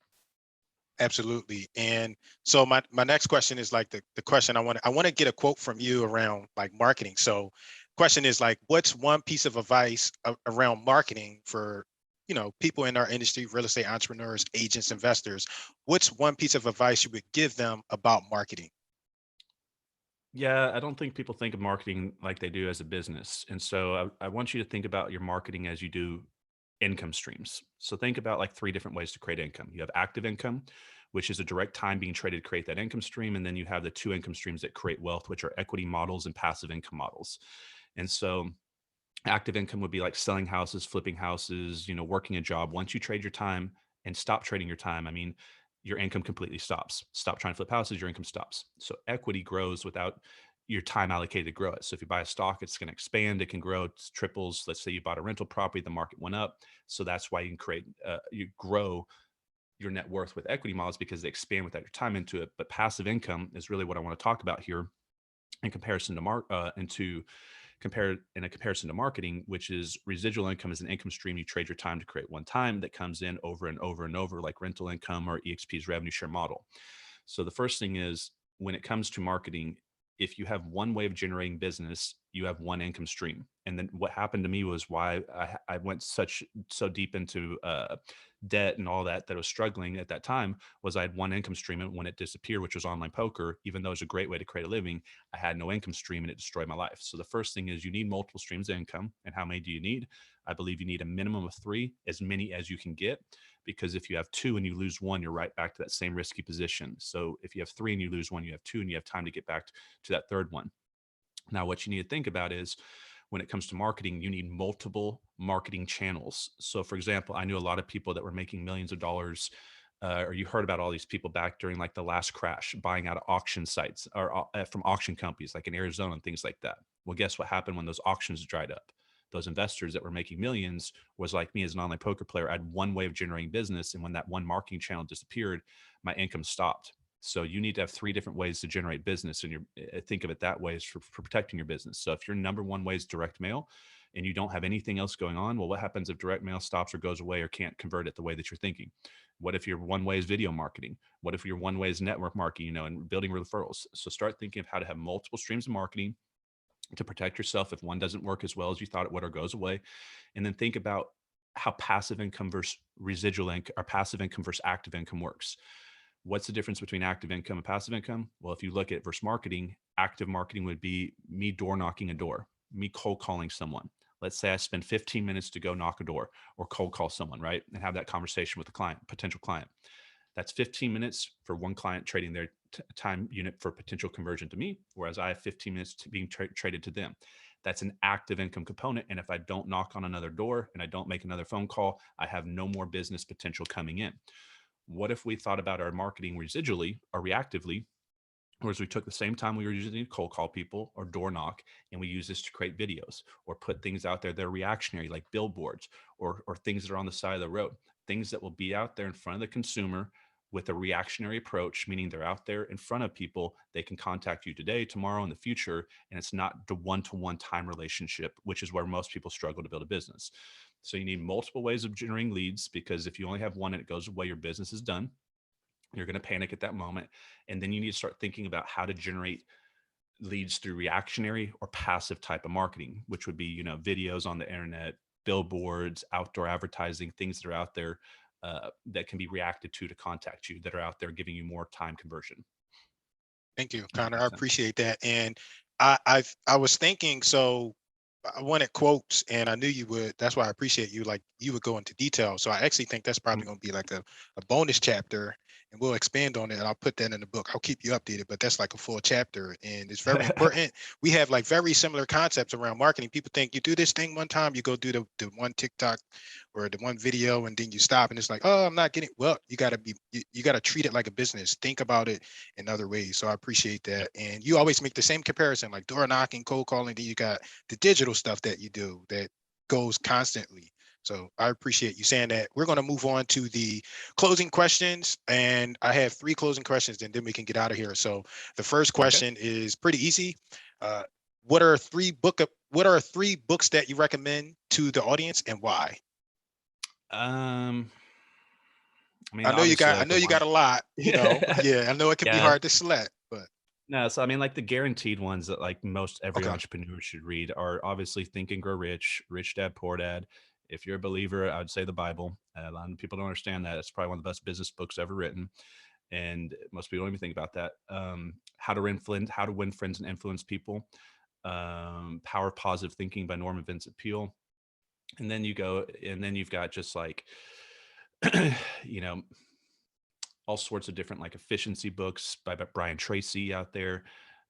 absolutely. And so my next question is like the question I want to get a quote from you around like marketing. So question is like, what's one piece of advice around marketing for, people in our industry, real estate entrepreneurs, agents, investors? What's one piece of advice you would give them about marketing? Yeah, I don't think people think of marketing like they do as a business. And so I want you to think about your marketing as you do income streams. So think about like three different ways to create income. You have active income, which is a direct time being traded to create that income stream. And then you have the two income streams that create wealth, which are equity models and passive income models. And so active income would be like selling houses, flipping houses, working a job. Once you trade your time and stop trading your time, I mean, your income completely stops. Stop trying to flip houses, your income stops. So equity grows without your time allocated to grow it. So if you buy a stock, it's going to expand, it can grow, it triples. Let's say you bought a rental property, the market went up. So that's why you grow your net worth with equity models because they expand without your time into it. But passive income is really what I want to talk about here in comparison to in a comparison to marketing, which is residual income is an income stream you trade your time to create one time that comes in over and over and over, like rental income or EXP's revenue share model. So the first thing is when it comes to marketing, if you have one way of generating business, you have one income stream. And then what happened to me was why I went so deep into debt and all that I was struggling at that time was I had one income stream, and when it disappeared, which was online poker, even though it was a great way to create a living, I had no income stream and it destroyed my life. So the first thing is you need multiple streams of income. And how many do you need? I believe you need a minimum of three, as many as you can get, because if you have two and you lose one, you're right back to that same risky position. So if you have three and you lose one, you have two and you have time to get back to that third one. Now, what you need to think about is when it comes to marketing, you need multiple marketing channels. So, for example, I knew a lot of people that were making millions of dollars, or you heard about all these people back during like the last crash, buying out of auction sites or from auction companies like in Arizona and things like that. Well, guess what happened when those auctions dried up? Those investors that were making millions was like me as an online poker player. I had one way of generating business. And when that one marketing channel disappeared, my income stopped. So you need to have three different ways to generate business, and think of it that way as for protecting your business. So if your number one way is direct mail, and you don't have anything else going on, well, what happens if direct mail stops or goes away or can't convert it the way that you're thinking? What if your one way is video marketing? What if your one way is network marketing, and building referrals? So start thinking of how to have multiple streams of marketing to protect yourself if one doesn't work as well as you thought it would or goes away. And then think about how passive income versus residual income or passive income versus active income works. What's the difference between active income and passive income? Well, if you look at versus marketing, active marketing would be me door knocking a door, me cold calling someone. Let's say I spend 15 minutes to go knock a door or cold call someone, right? And have that conversation with the client, potential client. That's 15 minutes for one client trading their time unit for potential conversion to me, whereas I have 15 minutes to being traded to them. That's an active income component. And if I don't knock on another door and I don't make another phone call, I have no more business potential coming in. What if we thought about our marketing residually or reactively? Whereas we took the same time we were using to cold call people or door knock, and we use this to create videos or put things out there that are reactionary, like billboards or things that are on the side of the road, things that will be out there in front of the consumer with a reactionary approach, meaning they're out there in front of people. They can contact you today, tomorrow, in the future, and it's not the one-to-one time relationship, which is where most people struggle to build a business. So you need multiple ways of generating leads, because if you only have one and it goes away, your business is done. You're going to panic at that moment. And then you need to start thinking about how to generate leads through reactionary or passive type of marketing, which would be, videos on the internet, billboards, outdoor advertising, things that are out there that can be reacted to contact you, that are out there giving you more time conversion. Thank you, Connor. I appreciate that. And I was thinking, so I wanted quotes, and I knew you would. That's why I appreciate you. Like, you would go into detail. So I actually think that's probably going to be like a bonus chapter, and we'll expand on it. And I'll put that in the book. I'll keep you updated, but that's like a full chapter, and it's very important. We have like very similar concepts around marketing. People think you do this thing one time, you go do the one TikTok or the one video, and then you stop, and it's like, oh, I'm not getting. Well, you got to treat it like a business. Think about it in other ways. So I appreciate that. And you always make the same comparison, like door knocking, cold calling. Then you got the digital stuff that you do that goes constantly. So I appreciate you saying that. We're going to move on to the closing questions, and I have 3 closing questions, and then we can get out of here. So the first question is pretty easy. What are 3 books that you recommend to the audience, and why? I mean, I know you got a lot, Yeah, I know it can be yeah. hard to select, but No, so I mean, like the guaranteed ones that like most every okay. entrepreneur should read are obviously Think and Grow Rich, Rich Dad Poor Dad. If you're a believer, I would say the Bible. A lot of people don't understand that. It's probably one of the best business books ever written, and most people don't even think about that. How to Win Friends and Influence People. Power of Positive Thinking by Norman Vincent Peale. And then you've got just like, you know, all sorts of different like efficiency books by Brian Tracy out there.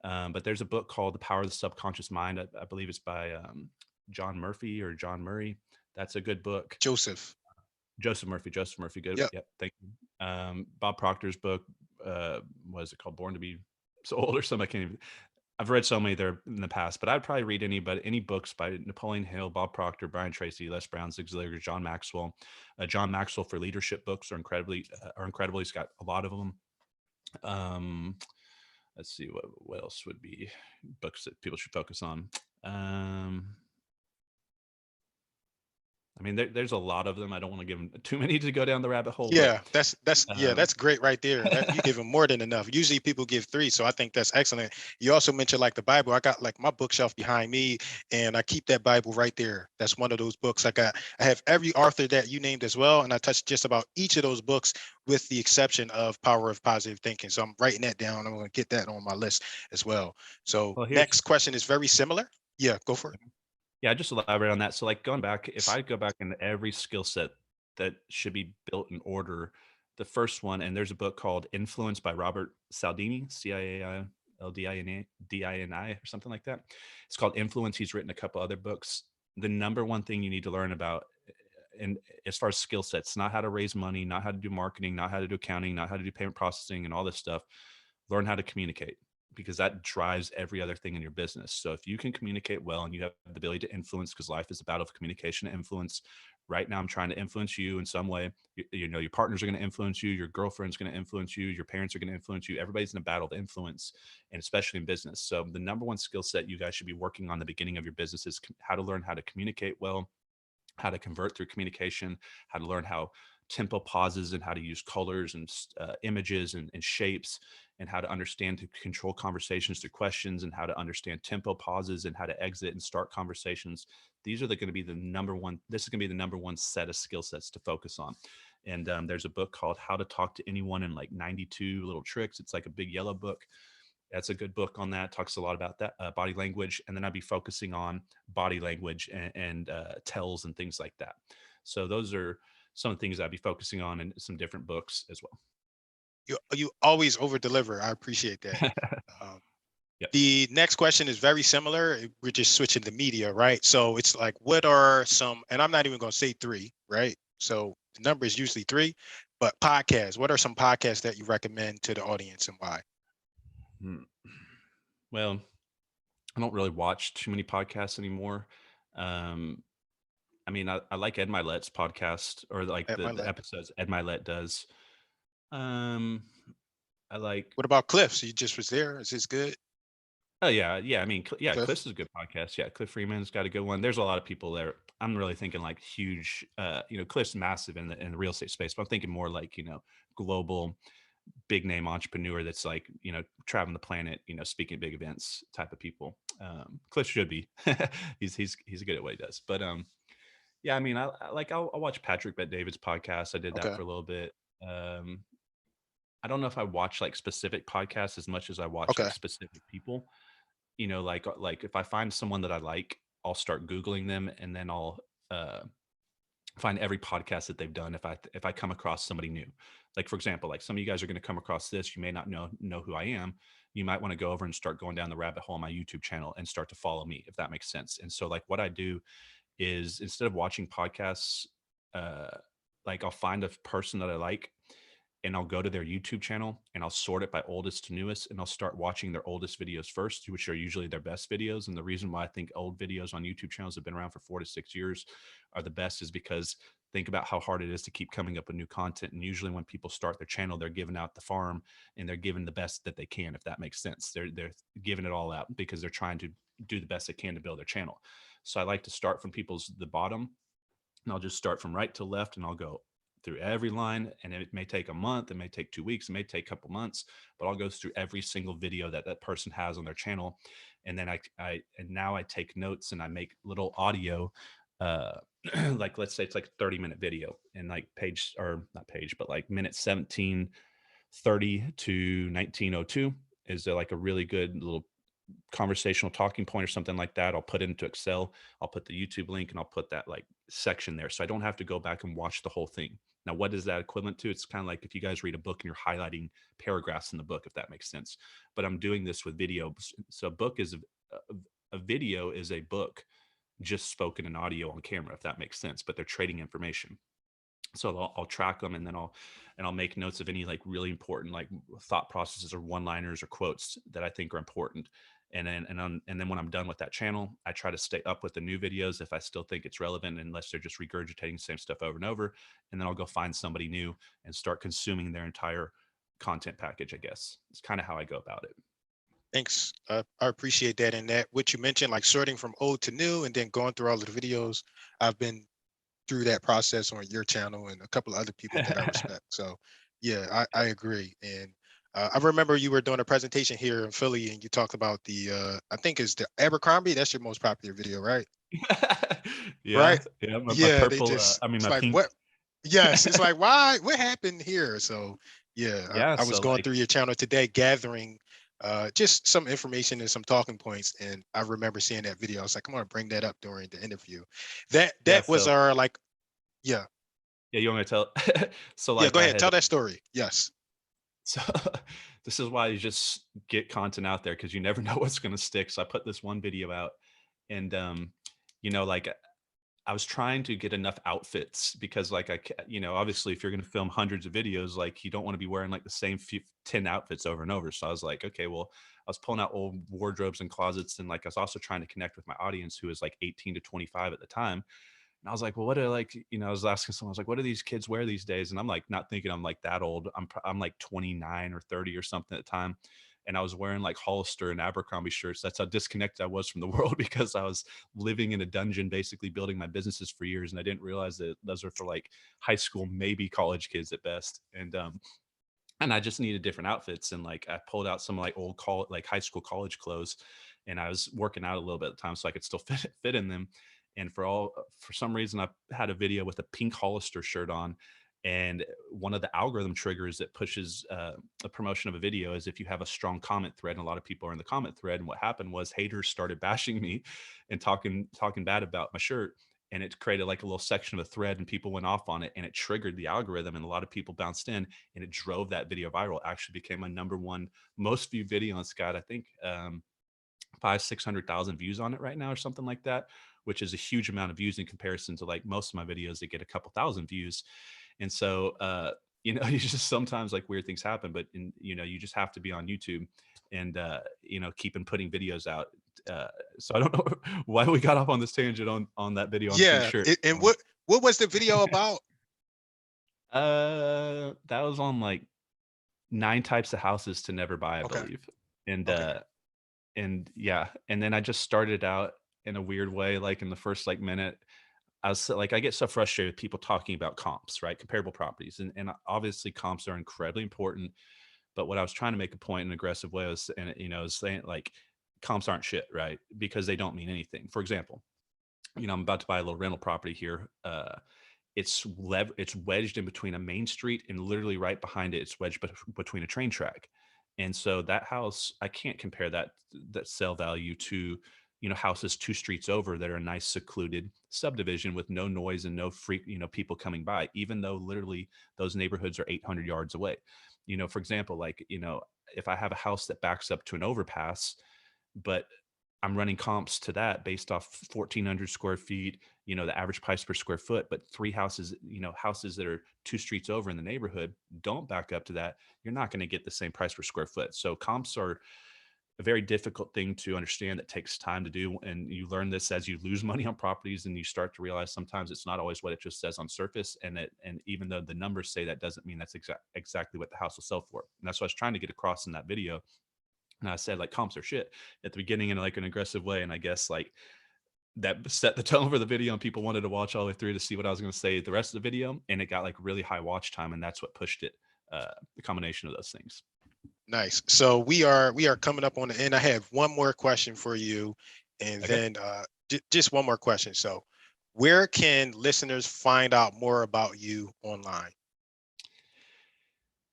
But there's a book called The Power of the Subconscious Mind. I believe it's by John Murphy or John Murray. That's a good book. Joseph. Joseph Murphy. Joseph Murphy. Good. Yep. Yep. Thank you. Bob Proctor's book. What is it called? Born to Be Sold or something. I can't even. I've read so many there in the past, but I'd probably read any books by Napoleon Hill, Bob Proctor, Brian Tracy, Les Brown, Zig Ziglar, John Maxwell. John Maxwell for leadership books are incredible. He's got a lot of them. Let's see what else would be books that people should focus on. I mean, there's a lot of them. I don't want to give them too many to go down the rabbit hole. Yeah, but that's great right there. That you give them more than enough. Usually people give 3, so I think that's excellent. You also mentioned like the Bible. I got like my bookshelf behind me, and I keep that Bible right there. That's one of those books I have every author that you named as well, and I touched just about each of those books with the exception of Power of Positive Thinking. So I'm writing that down. I'm going to get that on my list as well. So next question is very similar. Yeah, go for it. Yeah, just elaborate on that. So like going back, if I go back into every skill set that should be built in order, the first one, and there's a book called Influence by Robert Cialdini, Cialdini or something like that. It's called Influence. He's written a couple other books. The number one thing you need to learn about, and as far as skill sets, not how to raise money, not how to do marketing, not how to do accounting, not how to do payment processing and all this stuff, learn how to communicate, because that drives every other thing in your business. So if you can communicate well and you have the ability to influence, because life is a battle of communication and influence. Right now, I'm trying to influence you in some way. Your partners are going to influence you. Your girlfriend's going to influence you. Your parents are going to influence you. Everybody's in a battle of influence, and especially in business. So the number one skill set you guys should be working on the beginning of your business is how to learn how to communicate well, how to convert through communication, how to learn how tempo pauses and how to use colors and images and shapes, and how to understand to control conversations through questions, and how to understand tempo pauses and how to exit and start conversations. These are going to be the number one. This is going to be the number one set of skill sets to focus on. And there's a book called How to Talk to Anyone in like 92 Little Tricks. It's like a big yellow book. That's a good book on that. Talks a lot about that body language. And then I'd be focusing on body language and tells and things like that. So those are some of the things I'd be focusing on in some different books as well. You always over deliver. I appreciate that. Um, Yep. the next question is very similar. We're just switching the media, right? So it's like, what are some, and I'm not even going to say three, right? So the number is usually three, but podcasts. What are some podcasts that you recommend to the audience and why? Hmm. Well, I don't really watch too many podcasts anymore. Um, I mean, I like Ed Milet's podcast, or like At my the left. episodes Ed Milet does. Um, I like. What about Cliff? So you just was there. Is this good? Oh yeah, yeah. I mean, yeah, Cliff? Cliff's is a good podcast. Yeah, Cliff Freeman's got a good one. There's a lot of people there. I'm really thinking like huge. Cliff's massive in the real estate space, but I'm thinking more like global big name entrepreneur that's like traveling the planet, speaking at big events type of people. Cliff should be. He's good at what he does. But yeah, I mean, I'll watch Patrick Bet David's podcast. I did that Okay. for a little bit. Um, I don't know if I watch like specific podcasts as much as I watch Okay. like specific people. Like if I find someone that I like, I'll start Googling them, and then I'll uh find every podcast that they've done if I come across somebody new. Like for example, like some of you guys are going to come across this, you may not know who I am. You might want to go over and start going down the rabbit hole on my YouTube channel and start to follow me, if that makes sense. And so like what I do is, instead of watching podcasts, uh like I'll find a person that I like, and I'll go to their YouTube channel and I'll sort it by oldest to newest, and I'll start watching their oldest videos first, which are usually their best videos. And the reason why I think old videos on YouTube channels that have been around for 4 to 6 years are the best is because think about how hard it is to keep coming up with new content. And usually when people start their channel, they're giving out the farm and they're giving the best that they can, if that makes sense. They're giving it all out because they're trying to do the best they can to build their channel. So I like to start from the bottom, and I'll just start from right to left, and I'll go through every line. And it may take a month, it may take 2 weeks, it may take a couple months, but I'll go through every single video that person has on their channel. And then and now I take notes and I make little audio, uh like let's say it's like a 30-minute video, and like page, or not page, but like minute 1730 to 1902 is like a really good little conversational talking point or something like that. I'll put it into Excel. I'll put the YouTube link and I'll put that like section there. So I don't have to go back and watch the whole thing. Now, what is that equivalent to? It's kind of like if you guys read a book and you're highlighting paragraphs in the book, if that makes sense. But I'm doing this with video. So a video is a book just spoken in audio on camera, if that makes sense. But they're trading information. So I'll track them, and then I'll make notes of any like really important like thought processes or one liners or quotes that I think are important. And then when I'm done with that channel, I try to stay up with the new videos if I still think it's relevant, unless they're just regurgitating the same stuff over and over. And then I'll go find somebody new and start consuming their entire content package. I guess it's kind of how I go about it. Thanks. I appreciate that. And that what you mentioned, like sorting from old to new and then going through all of the videos. I've been through that process on your channel and a couple of other people that I respect. So yeah, I agree. And I remember you were doing a presentation here in Philly and you talked about I think it's the Abercrombie. That's your most popular video, right? Yeah, Right? yeah. My Yeah, they purple, just, I mean it's my like, pink. what? Yes, it's like, why? What happened here? So yeah, Yeah, I was so going like through your channel today, gathering just some information and some talking points, and I remember seeing that video. I was like, I'm gonna bring that up during the interview. yeah, That was so our like, yeah, yeah, you want me to tell? So yeah. like Go I ahead, had tell that story. Yes. So this is why you just get content out there, because you never know what's going to stick. So I put this one video out, and like I was trying to get enough outfits, because like obviously if you're going to film hundreds of videos, like you don't want to be wearing like the same 10 outfits over and over. So I was like, okay, well, I was pulling out old wardrobes and closets, and like I was also trying to connect with my audience, who was like 18 to 25 at the time. And I was like, well, what are like, I was asking someone, I was like, what do these kids wear these days? And I'm like, not thinking I'm like that old. I'm like 29 or 30 or something at the time. And I was wearing like Hollister and Abercrombie shirts. That's how disconnected I was from the world, because I was living in a dungeon, basically building my businesses for years. And I didn't realize that those are for like high school, maybe college kids at best. And I just needed different outfits. And like I pulled out some like like high school, college clothes, and I was working out a little bit at the time so I could still fit in them. And for some reason, I had a video with a pink Hollister shirt on. And one of the algorithm triggers that pushes a promotion of a video is if you have a strong comment thread, and a lot of people are in the comment thread. And what happened was haters started bashing me and talking bad about my shirt. and it created like a little section of a thread, and people went off on it, and it triggered the algorithm, and a lot of people bounced in, and it drove that video viral. It actually became my #1 most viewed video. It's got, I think, 600,000 views on it right now or something like that, which is a huge amount of views in comparison to like most of my videos that get a couple thousand views. And so, you just sometimes like weird things happen, but you just have to be on YouTube and, keep putting videos out. So I don't know why we got off on this tangent on that video on pink Yeah. shirt. And what was the video about? That was on like 9 types of houses to never buy, I Okay. believe. And, Okay. and yeah, and then I just started out in a weird way, like in the first like minute, I was like, I get so frustrated with people talking about comps, right? Comparable properties. And obviously comps are incredibly important. But what I was trying to make a point in an aggressive way was, and is saying like comps aren't shit, right? Because they don't mean anything. For example, I'm about to buy a little rental property here. It's wedged in between a main street, and literally right behind it, it's wedged between a train track. And so that house, I can't compare that sale value to, houses 2 streets over that are a nice secluded subdivision with no noise and no freak, people coming by, even though literally those neighborhoods are 800 yards away. For example, like, if I have a house that backs up to an overpass, but I'm running comps to that based off 1,400 square feet, the average price per square foot, but 3 houses, houses that are 2 streets over in the neighborhood don't back up to that, you're not going to get the same price per square foot. So comps are a very difficult thing to understand that takes time to do. And you learn this as you lose money on properties, and you start to realize sometimes it's not always what it just says on surface. And even though the numbers say that, doesn't mean that's exactly what the house will sell for. And that's what I was trying to get across in that video. And I said like comps are shit at the beginning in like an aggressive way. And I guess like that set the tone for the video, and people wanted to watch all the way through to see what I was going to say the rest of the video. And it got like really high watch time. And that's what pushed it. The combination of those things. Nice. So we are coming up on the end. I have one more question for you, and Okay. then just one more question. So where can listeners find out more about you online?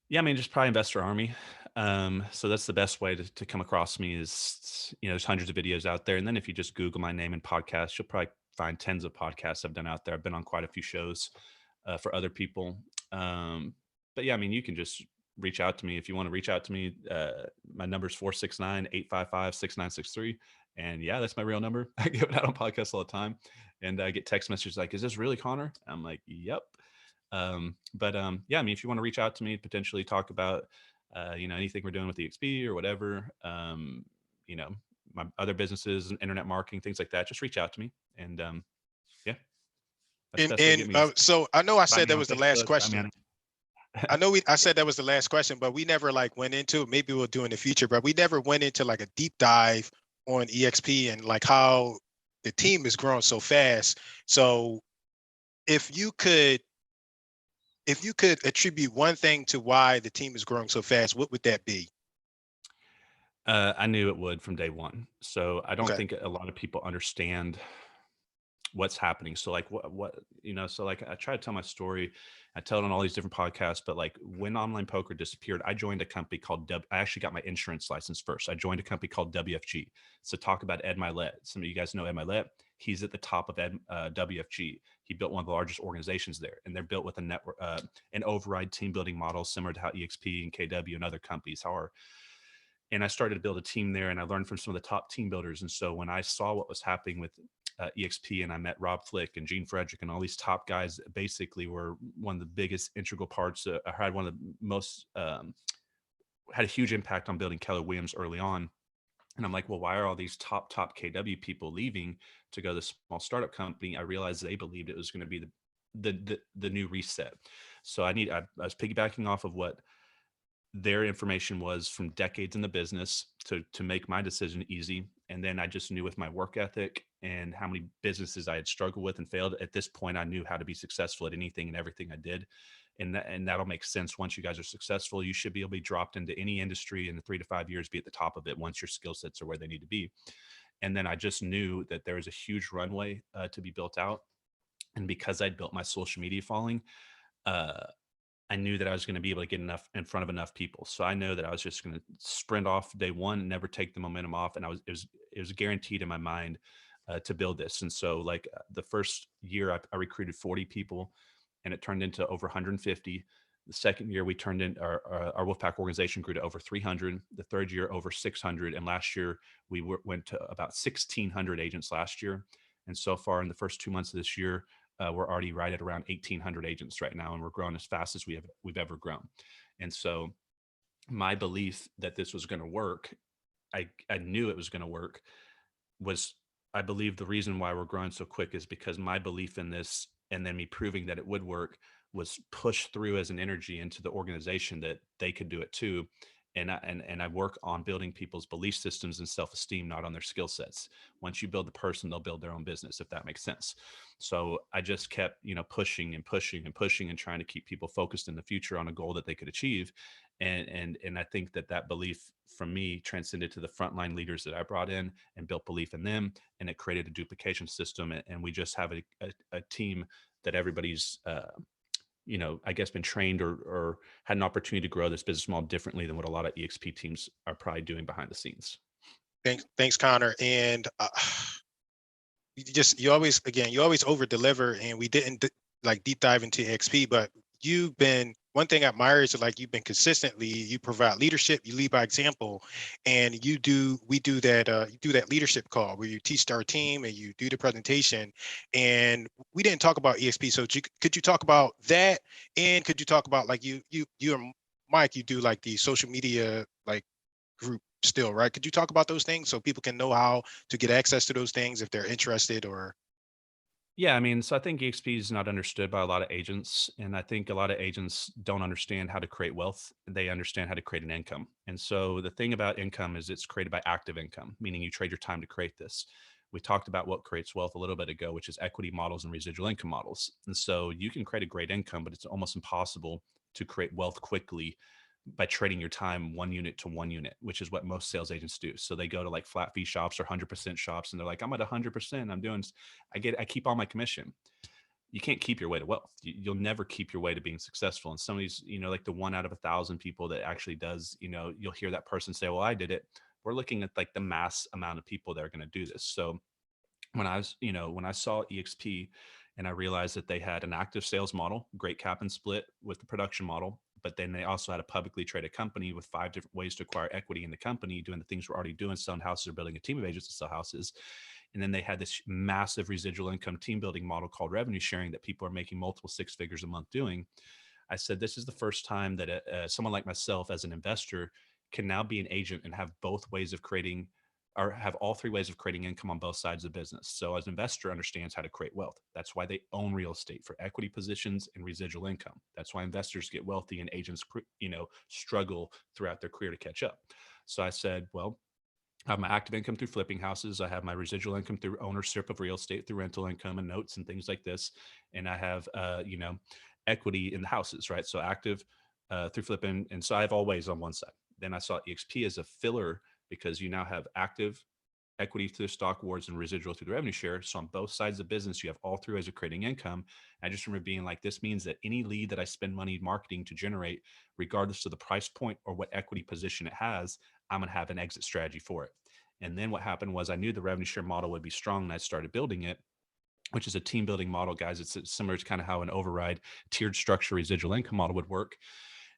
Yeah, I mean, just probably Investor Army. So that's the best way to come across me is, there's hundreds of videos out there. And then if you just Google my name and podcast, you'll probably find tens of podcasts I've done out there. I've been on quite a few shows for other people. But yeah, I mean, you can just reach out to me if you want to reach out to me. My number is 469-855-6963. And yeah, that's my real number. I give it out on podcasts all the time. And I get text messages like, is this really Connor? I'm like, yep. Yeah, I mean, if you want to reach out to me, potentially talk about, anything we're doing with EXP or whatever, my other businesses and internet marketing, things like that, just reach out to me. And, yeah, that's the best way to get me. So I know I Find said me that on was the last Facebook, question. I said that was the last question, but we never like went into, maybe we'll do in the future, but we never went into like a deep dive on EXP and like how the team has grown so fast. So if you could attribute one thing to why the team is growing so fast, what would that be? I knew it would from day one. So I don't Okay. think a lot of people understand what's happening. So like so like I try to tell my story. I tell it on all these different podcasts, but like when online poker disappeared, I joined a company called I actually got my insurance license first. I joined a company called WFG. So talk about Ed Milet. Some of you guys know Ed Milet. He's at the top of WFG. He built one of the largest organizations there, and they're built with a network, an override team building model similar to how EXP and KW and other companies are. And I started to build a team there, and I learned from some of the top team builders. And so when I saw what was happening with EXP, and I met Rob Flick and Gene Frederick and all these top guys that basically were one of the biggest integral parts. I had one of the most, had a huge impact on building Keller Williams early on. And I'm like, well, why are all these top KW people leaving to go to this small startup company? I realized they believed it was going to be the new reset. So I was piggybacking off of what their information was from decades in the business to make my decision easy. And then I just knew with my work ethic and how many businesses I had struggled with and failed, at this point, I knew how to be successful at anything and everything I did. And that'll make sense. Once you guys are successful, you should be able to be dropped into any industry in the 3 to 5 years, be at the top of it once your skill sets are where they need to be. And then I just knew that there was a huge runway to be built out. And because I'd built my social media following, I knew that I was going to be able to get enough in front of enough people. So I know that I was just going to sprint off day one and never take the momentum off. And it was guaranteed in my mind to build this. And so like the first year I recruited 40 people and it turned into over 150. The second year we turned in our Wolfpack organization grew to over 300. The third year over 600. And last year went to about 1,600 agents last year. And so far in the first 2 months of this year, we're already right at around 1,800 agents right now. And we're growing as fast as we've ever grown. And so my belief that this was going to work, I knew it was going to work, was I believe the reason why we're growing so quick is because my belief in this and then me proving that it would work was pushed through as an energy into the organization that they could do it too. And I work on building people's belief systems and self-esteem, not on their skill sets. Once you build the person, they'll build their own business, if that makes sense. So I just kept, pushing and pushing and pushing and trying to keep people focused in the future on a goal that they could achieve. And I think that belief from me transcended to the frontline leaders that I brought in and built belief in them, and it created a duplication system. And we just have a team that everybody's I guess been trained or had an opportunity to grow this business model differently than what a lot of EXP teams are probably doing behind the scenes. Thanks, Connor. And you always over deliver, and we didn't like deep dive into XP, but you've been, one thing I admire is like you've been consistently, you provide leadership, you lead by example, and we do that you do that leadership call where you teach our team and you do the presentation. And we didn't talk about EXP, so could you talk about that? And could you talk about like you and Mike, you do like the social media like group still, right? Could you talk about those things so people can know how to get access to those things if they're interested? Or Yeah, I mean, so I think EXP is not understood by a lot of agents. And I think a lot of agents don't understand how to create wealth. They understand how to create an income. And so the thing about income is it's created by active income, meaning you trade your time to create this. We talked about what creates wealth a little bit ago, which is equity models and residual income models. And so you can create a great income, but it's almost impossible to create wealth quickly by trading your time one unit to one unit, which is what most sales agents do. So they go to like flat fee shops or 100% shops and they're like, I'm at 100%. I keep all my commission. You can't keep your way to wealth. You'll never keep your way to being successful. And some of these, like the 1 out of 1,000 people that actually does, you'll hear that person say, well, I did it. We're looking at like the mass amount of people that are going to do this. So when I saw EXP and I realized that they had an active sales model, great cap and split with the production model, but then they also had a publicly traded company with 5 different ways to acquire equity in the company, doing the things we're already doing, selling houses or building a team of agents to sell houses. And then they had this massive residual income team building model called revenue sharing that people are making multiple 6 figures a month doing. I said, this is the first time that someone like myself as an investor can now be an agent and have both ways of creating, or have all 3 ways of creating income on both sides of the business. So as an investor understands how to create wealth. That's why they own real estate, for equity positions and residual income. That's why investors get wealthy and agents, struggle throughout their career to catch up. So I said, well, I have my active income through flipping houses. I have my residual income through ownership of real estate, through rental income and notes and things like this. And I have, equity in the houses, right? So active through flipping. And so I have all ways on one side. Then I saw EXP as a filler because you now have active equity through the stock awards and residual through the revenue share. So on both sides of the business, you have all 3 ways of creating income. I just remember being like, this means that any lead that I spend money marketing to generate, regardless of the price point or what equity position it has, I'm going to have an exit strategy for it. And then what happened was I knew the revenue share model would be strong and I started building it, which is a team building model, guys. It's similar to kind of how an override tiered structure residual income model would work.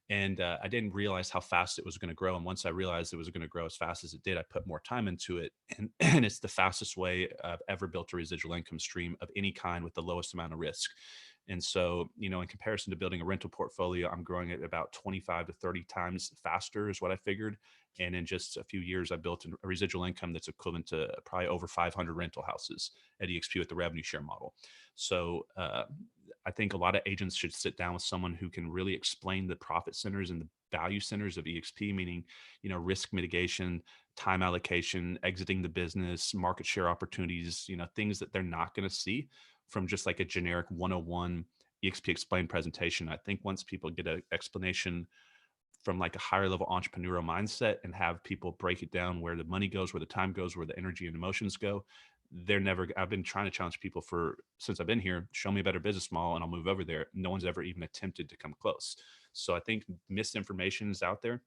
And I didn't realize how fast it was going to grow. And once I realized it was going to grow as fast as it did, I put more time into it. And it's the fastest way I've ever built a residual income stream of any kind with the lowest amount of risk. And so, in comparison to building a rental portfolio, I'm growing it about 25 to 30 times faster is what I figured. And in just a few years, I built a residual income that's equivalent to probably over 500 rental houses at EXP with the revenue share model. So I think a lot of agents should sit down with someone who can really explain the profit centers and the value centers of EXP, meaning, risk mitigation, time allocation, exiting the business, market share opportunities, things that they're not going to see from just like a generic 101 EXP explained presentation. I think once people get an explanation from like a higher level entrepreneurial mindset and have people break it down where the money goes, where the time goes, where the energy and emotions go, I've been trying to challenge people since I've been here, show me a better business model and I'll move over there. No one's ever even attempted to come close. So I think misinformation is out there.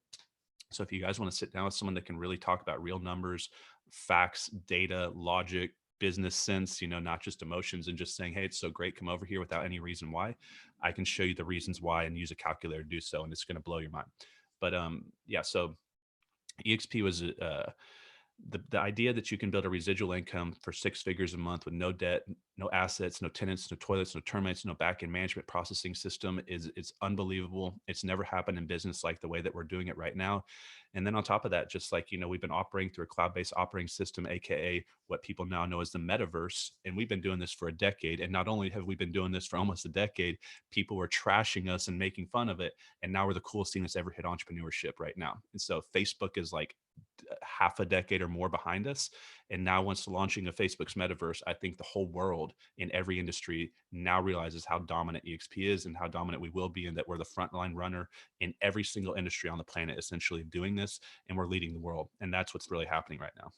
So if you guys want to sit down with someone that can really talk about real numbers, facts, data, logic, business sense, not just emotions, and just saying, hey, it's so great, come over here, without any reason why. I can show you the reasons why and use a calculator to do so, and it's going to blow your mind. But yeah, so EXP was the idea that you can build a residual income for 6 figures a month with no debt, no assets, no tenants, no toilets, no termites, no back-end management processing system is it's unbelievable. It's never happened in business like the way that we're doing it right now. And then on top of that, just like, we've been operating through a cloud-based operating system, aka what people now know as the metaverse. And we've been doing this for a decade. And not only have we been doing this for almost a decade, people were trashing us and making fun of it. And now we're the coolest thing that's ever hit entrepreneurship right now. And so Facebook is like half a decade or more behind us. And now, once the launching of Facebook's metaverse, I think the whole world in every industry now realizes how dominant EXP is and how dominant we will be, and that we're the frontline runner in every single industry on the planet, essentially doing this, and we're leading the world. And that's what's really happening right now.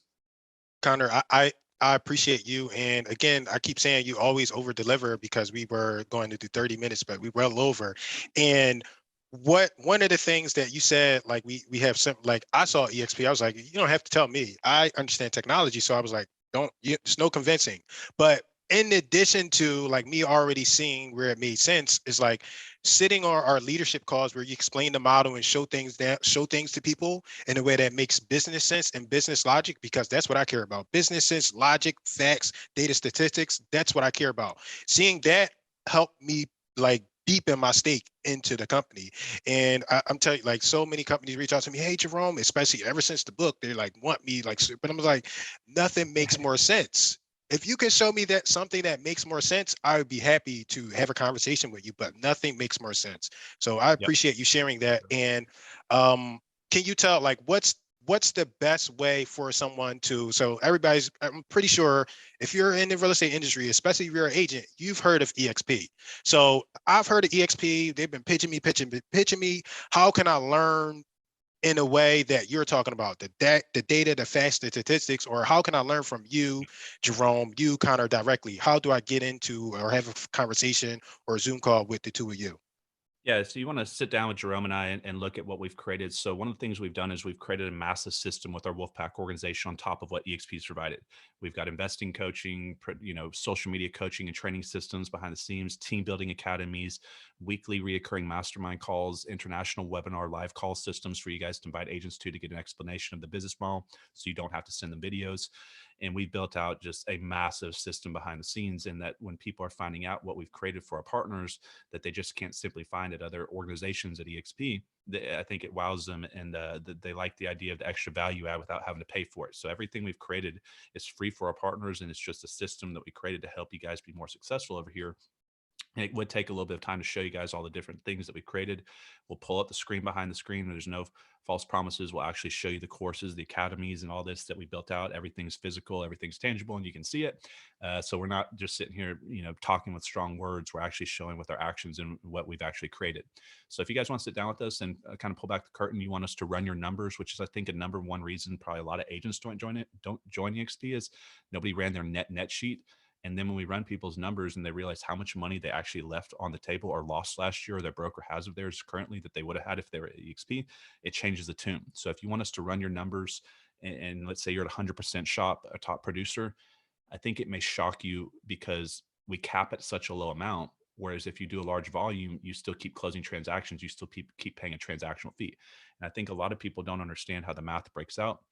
Connor, I appreciate you. And again, I keep saying you always over deliver, because we were going to do 30 minutes, but we well over. And one of the things that you said, like we have some, like I saw EXP, I was like, you don't have to tell me. I understand technology. So I was like, there's no convincing. But in addition to like me already seeing where it made sense, is like sitting on our leadership calls where you explain the model and show things to people in a way that makes business sense and business logic, because that's what I care about. Business sense, logic, facts, data, statistics. That's what I care about. Seeing that helped me like deepen my stake into the company. And I'm telling you, like, so many companies reach out to me, hey, Jerome, especially ever since the book, they like want me like, but I'm like, nothing makes more sense. If you can show me that something that makes more sense, I would be happy to have a conversation with you, but nothing makes more sense. So I Yep. appreciate you sharing that. And can you tell, like, what's the best way for someone to, so everybody's, I'm pretty sure if you're in the real estate industry, especially if you're an agent, you've heard of EXP. So I've heard of EXP. They've been pitching me. How can I learn in a way that you're talking about, the data, the facts, the statistics? Or how can I learn from you, Jerome, you, Connor, directly? How do I get into or have a conversation or a Zoom call with the two of you? Yeah, so you want to sit down with Jerome and I and look at what we've created. So one of the things we've done is we've created a massive system with our Wolfpack organization on top of what EXP's provided. We've got investing coaching, social media coaching and training systems behind the scenes, team building academies, weekly reoccurring mastermind calls, international webinar live call systems for you guys to invite agents to get an explanation of the business model, so you don't have to send them videos. And we built out just a massive system behind the scenes, in that when people are finding out what we've created for our partners that they just can't simply find at other organizations at EXP, I think it wows them, and they like the idea of the extra value add without having to pay for it. So everything we've created is free for our partners, and it's just a system that we created to help you guys be more successful over here. And it would take a little bit of time to show you guys all the different things that we created. We'll pull up the screen behind the screen. There's no false promises. We'll actually show you the courses, the academies, and all this that we built out. Everything's physical, everything's tangible, and you can see it. So we're not just sitting here, talking with strong words. We're actually showing with our actions and what we've actually created. So if you guys want to sit down with us and kind of pull back the curtain, you want us to run your numbers, which is, I think, a number one reason probably a lot of agents don't join EXP, is nobody ran their net sheet. And then when we run people's numbers and they realize how much money they actually left on the table or lost last year, or their broker has of theirs currently that they would have had if they were at EXP, it changes the tune. So if you want us to run your numbers, and let's say you're at 100% shop, a top producer, I think it may shock you because we cap at such a low amount. Whereas if you do a large volume, you still keep closing transactions, you still keep paying a transactional fee. And I think a lot of people don't understand how the math breaks out.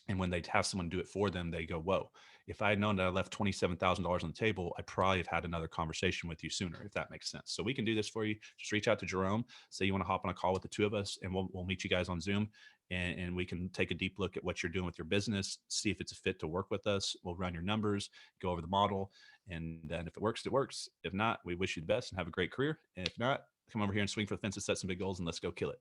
And when they have someone do it for them, they go, whoa, if I had known that I left $27,000 on the table, I probably have had another conversation with you sooner, if that makes sense. So we can do this for you. Just reach out to Jerome, say you want to hop on a call with the two of us, and we'll meet you guys on Zoom. And we can take a deep look at what you're doing with your business, see if it's a fit to work with us. We'll run your numbers, go over the model. And then if it works, it works. If not, we wish you the best and have a great career. And if not, come over here and swing for the fences, set some big goals, and let's go kill it.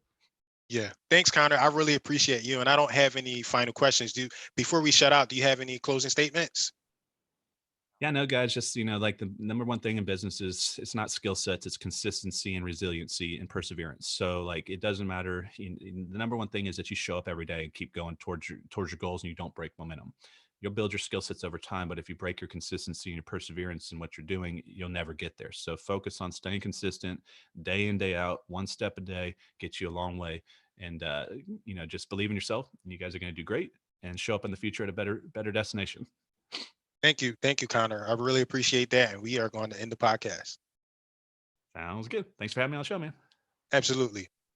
Yeah. Thanks, Connor. I really appreciate you. And I don't have any final questions. Before we shut out, do you have any closing statements? Yeah, no, guys, just, like the number one thing in business is it's not skill sets, it's consistency and resiliency and perseverance. So like, it doesn't matter. The number one thing is that you show up every day and keep going towards your goals, and you don't break momentum. You'll build your skill sets over time, but if you break your consistency and your perseverance in what you're doing, you'll never get there. So focus on staying consistent day in, day out, one step a day, gets you a long way. And, just believe in yourself, and you guys are going to do great and show up in the future at a better destination. Thank you. Thank you, Connor. I really appreciate that. And we are going to end the podcast. Sounds good. Thanks for having me on the show, man. Absolutely.